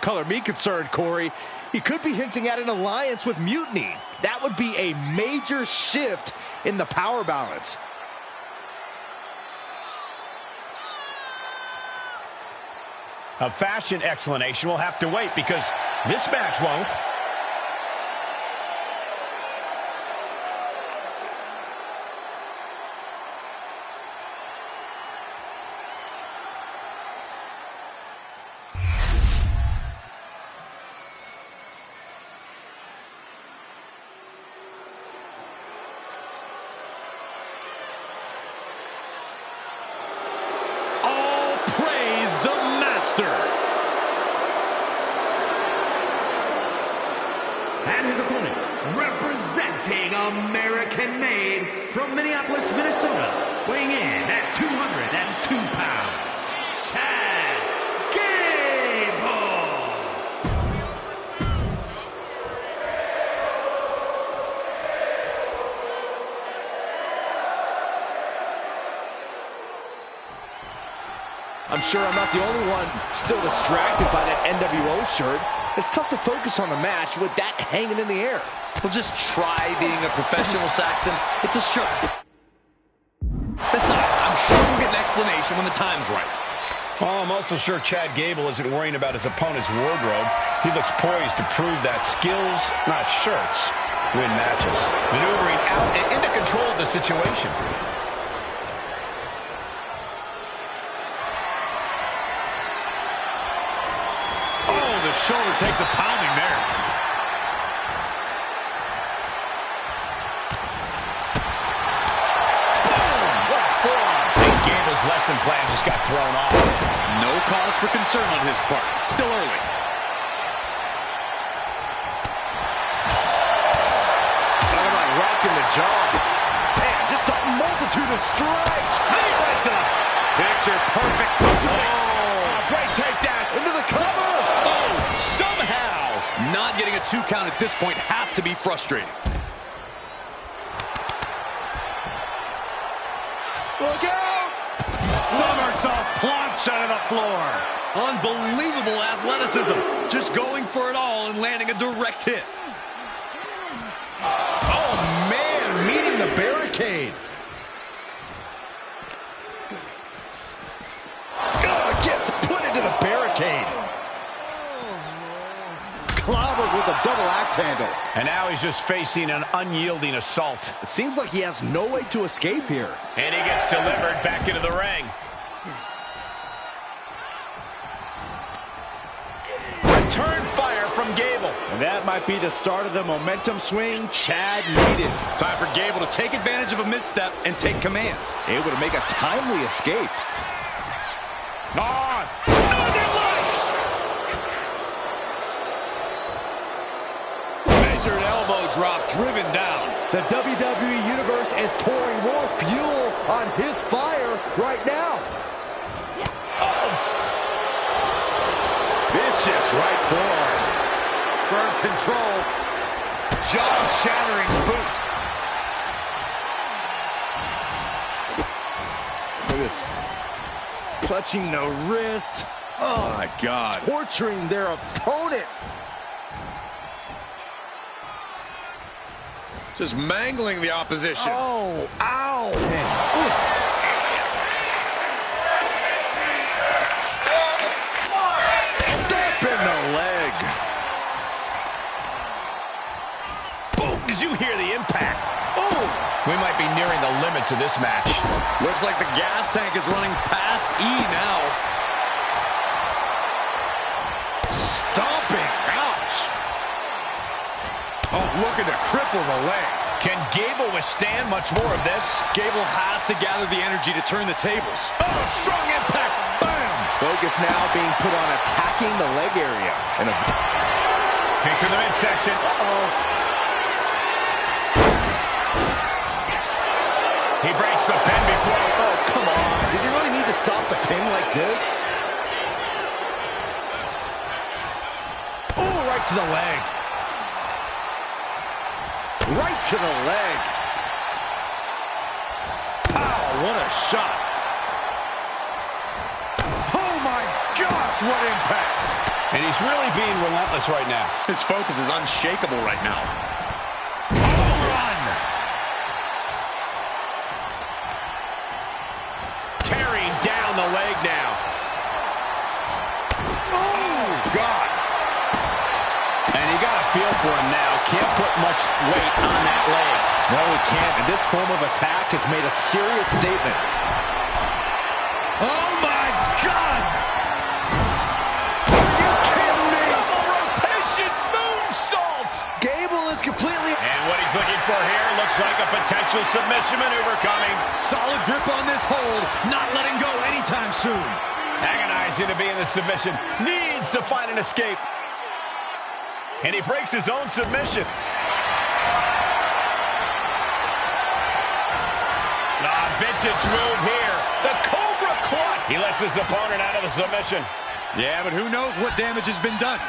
Color me concerned, Corey. He could be hinting at an alliance with Mutiny. That would be a major shift in the power balance. A fashion explanation will have to wait because this match won't. And his opponent, representing American-made from Minneapolis, Minnesota, weighing in at 202 pounds, Chad Gable. I'm sure I'm not the only one still distracted by that NWO shirt. It's tough to focus on the match with that hanging in the air. Well, just try being a professional, Saxton. It's a shirt. Besides, I'm sure we'll get an explanation when the time's right. Well, I'm also sure Chad Gable isn't worrying about his opponent's wardrobe. He looks poised to prove that skills, not shirts, win matches. Maneuvering out and into control of the situation. Shoulder takes a pounding there. Boom! What a forearm. Big Gable's lesson plan just got thrown off. No cause for concern on his part. Still early. Talk about rocking the jaw. Man, just a multitude of strikes. Knee right to the picture perfect. Great takedown into the cover. Oh, somehow not getting a 2 count at this point has to be frustrating. Look out! Somersault plunge out of the floor. Unbelievable athleticism. Just going for it all and landing a direct hit. Oh, man, meeting the barricade. Gets put into the barricade. Clobbered with a double axe handle. And now he's just facing an unyielding assault. It seems like he has no way to escape here. And he gets delivered back into the ring. Return fire from Gable. And that might be the start of the momentum swing Chad needed. Time for Gable to take advantage of a misstep and take command. Able to make a timely escape. On! Northern Lights! Measured elbow drop driven down. The WWE Universe is pouring more fuel on his fire right now. Vicious right forearm. Firm control. Jaw-shattering boot. Look at this. Clutching the wrist. Oh, my God. Torturing their opponent. Just mangling the opposition. Oh, ow. Step in the leg. Boom! Did you hear the impact? Oh! We might be nearing the limits of this match. Looks like the gas tank is running past E now. Stomping. Ouch. Oh, looking to cripple the leg. Can Gable withstand much more of this? Gable has to gather the energy to turn the tables. Oh, strong impact. Bam! Focus now being put on attacking the leg area. And kick to the midsection. Uh-oh. He breaks the pin before. Oh, come on. Did you really need to stop the pin like this? Oh, right to the leg. Right to the leg. Pow, what a shot. Oh, my gosh, what impact. And he's really being relentless right now. His focus is unshakable right now. The leg now. Oh, God. And you got a feel for him now. Can't put much weight on that leg. No, he can't. And this form of attack has made a serious statement. Oh, my God. Are you kidding me? Double rotation moonsault. Gable is completely... And what he's looking for here looks like a potential submission maneuver coming. Solid grip on this hold, not letting go anytime soon. Agonizing to be in the submission. Needs to find an escape. And he breaks his own submission. Vintage move here. The Cobra Clutch. He lets his opponent out of the submission. Yeah, but who knows what damage has been done.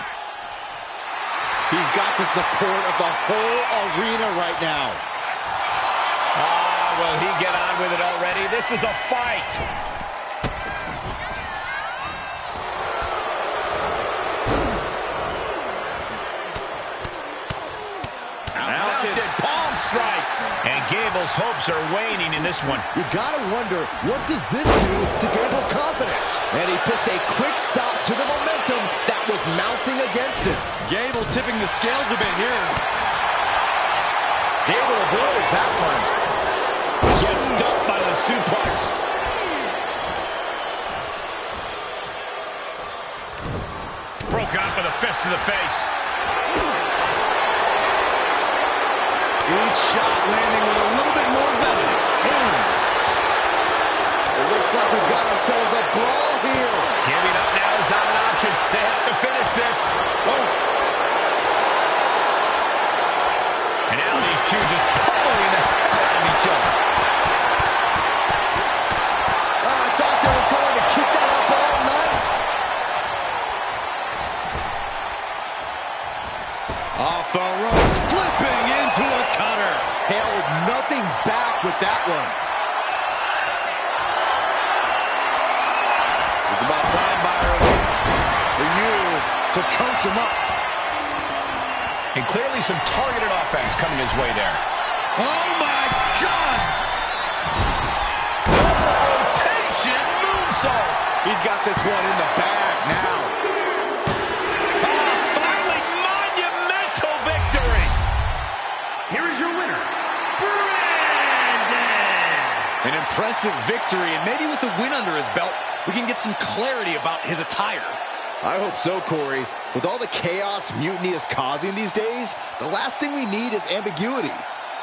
He's got the support of the whole arena right now. Will he get on with it already? This is a fight. Mounted palm strikes. And Gable's hopes are waning in this one. You gotta wonder, what does this do to Gable's confidence? And he puts a quick stop to the momentum that was mounting against him. Gable tipping the scales a bit here. Gable avoids that one. Gets dumped by the suplex. Broken up with a fist to the face. Each shot landing with a little bit more venom. It looks like we've got ourselves a brawl here. Giving up now. Off the ropes, flipping into a cutter. Held nothing back with that one. It's about time, Byron, for you to coach him up. And clearly some targeted offense coming his way there. Oh, my God! Rotation moonsault. He's got this one in the bag now. Finally, monumental victory. Here is your winner, Brandon. An impressive victory, and maybe with the win under his belt, we can get some clarity about his attire. I hope so, Corey. With all the chaos Mutiny is causing these days, the last thing we need is ambiguity.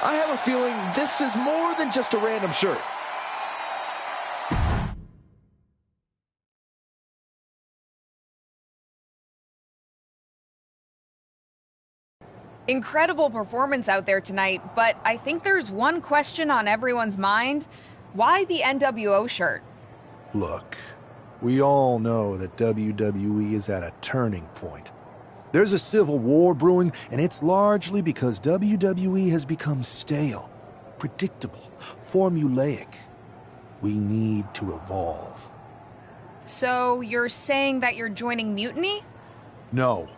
I have a feeling this is more than just a random shirt. Incredible performance out there tonight, but I think there's one question on everyone's mind. Why the NWO shirt? Look, we all know that WWE is at a turning point. There's a civil war brewing, and it's largely because WWE has become stale, predictable, formulaic. We need to evolve. So you're saying that you're joining Mutiny? No.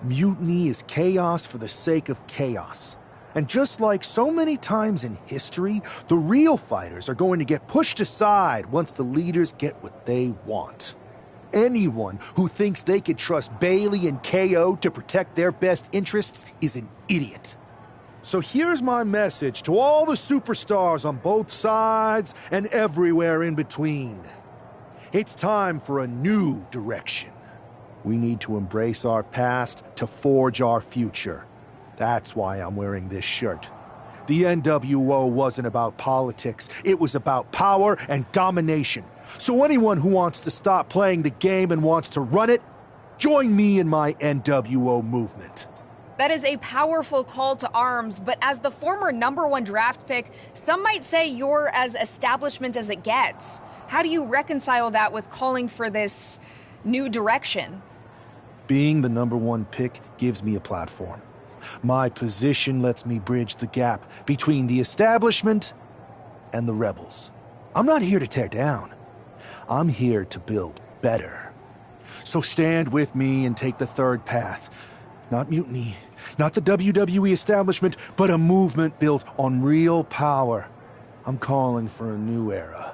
Mutiny is chaos for the sake of chaos. And just like so many times in history, the real fighters are going to get pushed aside once the leaders get what they want. Anyone who thinks they could trust Bailey and KO to protect their best interests is an idiot. So here's my message to all the superstars on both sides and everywhere in between. It's time for a new direction. We need to embrace our past to forge our future. That's why I'm wearing this shirt. The NWO wasn't about politics. It was about power and domination. So anyone who wants to stop playing the game and wants to run it, join me in my NWO movement. That is a powerful call to arms, but as the former #1 draft pick, some might say you're as establishment as it gets. How do you reconcile that with calling for this new direction? Being the #1 pick gives me a platform. My position lets me bridge the gap between the establishment and the rebels. I'm not here to tear down. I'm here to build better. So stand with me and take the third path. Not mutiny, not the WWE establishment, but a movement built on real power. I'm calling for a new era.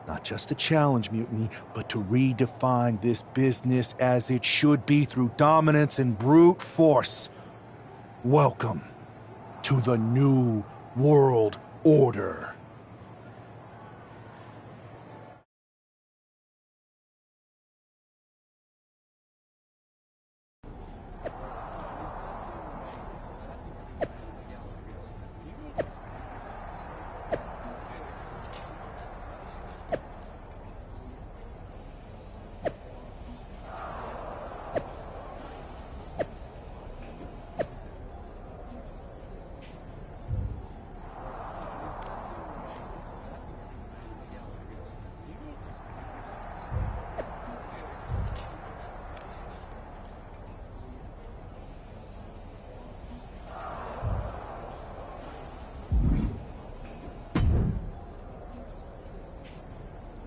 Not just to challenge mutiny, but to redefine this business as it should be through dominance and brute force. Welcome to the New World Order.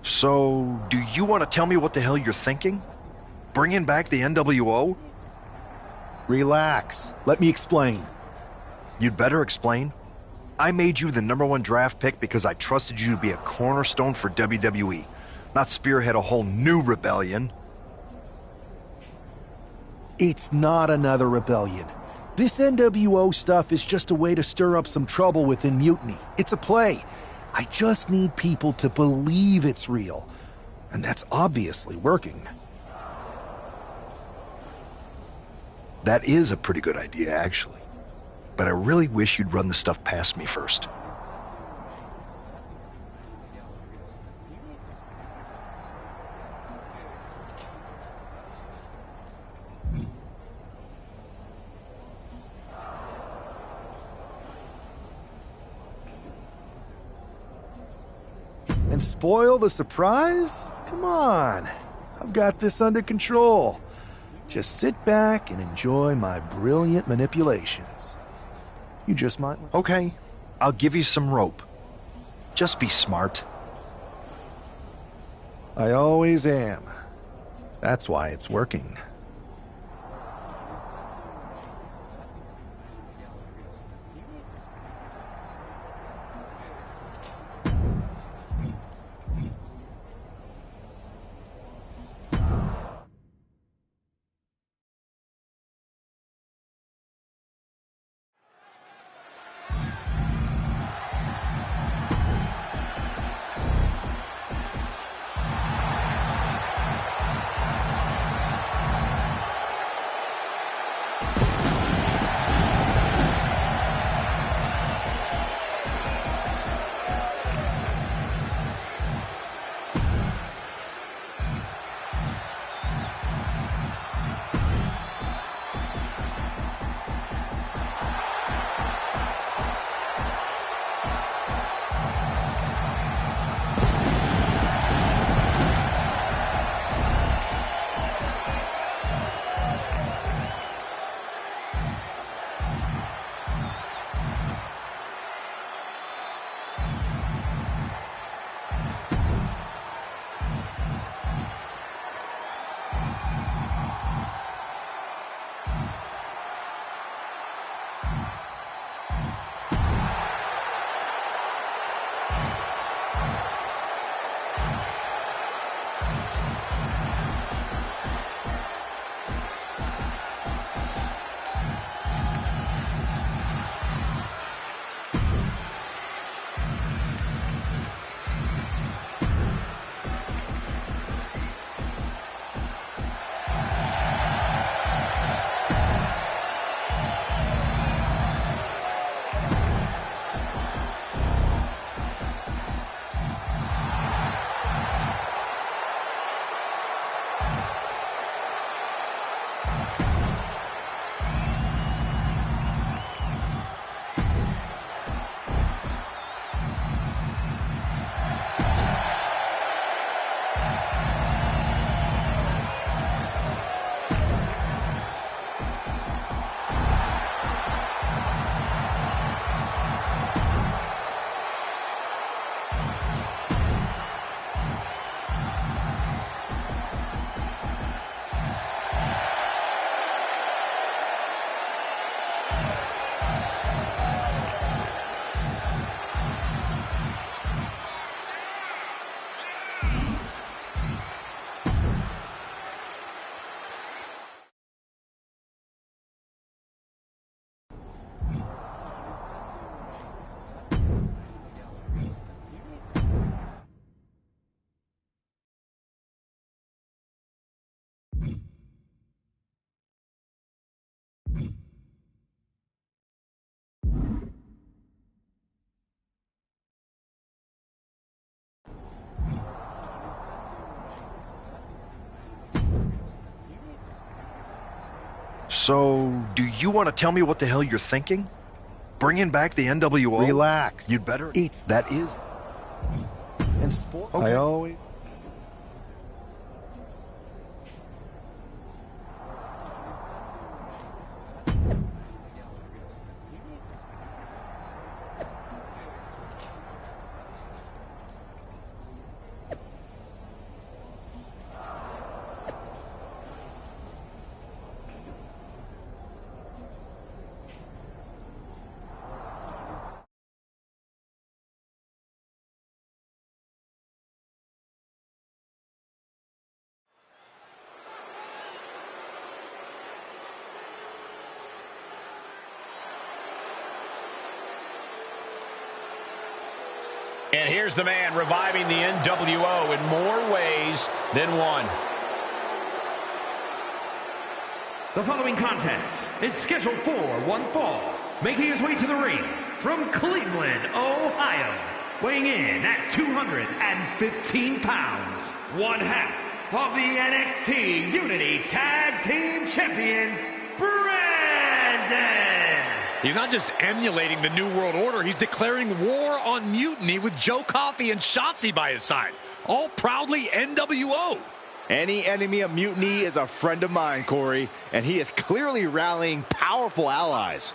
So, do you want to tell me what the hell you're thinking? Bringing back the NWO? Relax. Let me explain. You'd better explain. I made you the #1 draft pick because I trusted you to be a cornerstone for WWE, not spearhead a whole new rebellion. It's not another rebellion. This NWO stuff is just a way to stir up some trouble within Mutiny. It's a play. I just need people to believe it's real. And that's obviously working. That is a pretty good idea, actually. But I really wish you'd run the stuff past me first. And spoil the surprise? Come on. I've got this under control. Just sit back and enjoy my brilliant manipulations. You just might... Okay, I'll give you some rope. Just be smart. I always am. That's why it's working. So, do you want to tell me what the hell you're thinking? Bringing back the NWO? Relax. You'd better. It's That is. and sport. Okay. I always... And here's the man reviving the NWO in more ways than one. The following contest is scheduled for one fall, making his way to the ring from Cleveland, Ohio, weighing in at 215 pounds, one half of the NXT Unity Tag Team Champions, Brandon. He's not just emulating the New World Order, he's declaring war on Mutiny with Joe Coffey and Shotzi by his side, all proudly NWO. Any enemy of mutiny is a friend of mine, Corey, and he is clearly rallying powerful allies.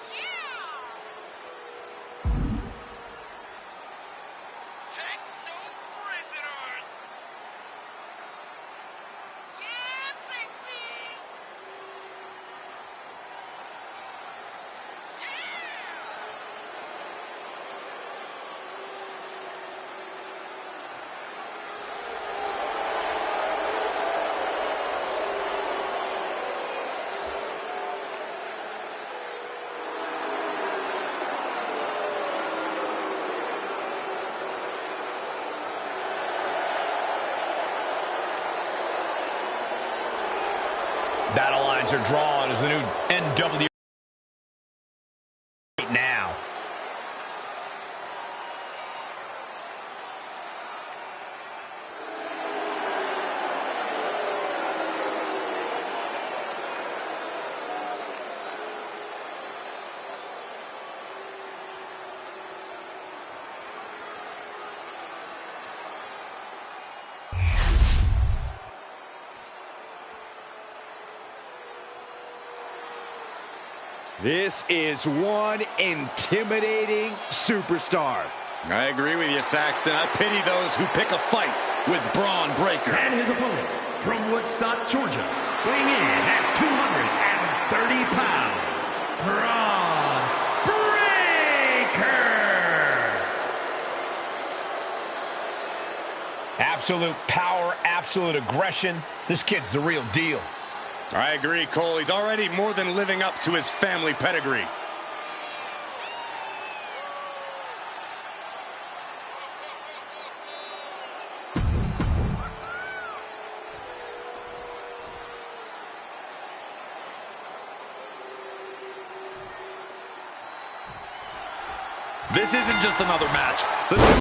Battle lines are drawn as the new NW right now. This is one intimidating superstar. I agree with you, Saxton. I pity those who pick a fight with Braun Breaker. And his opponent from Woodstock, Georgia, weighing in at 230 pounds, Braun Breaker. Absolute power, absolute aggression. This kid's the real deal. I agree, Cole. He's already more than living up to his family pedigree. This isn't just another match.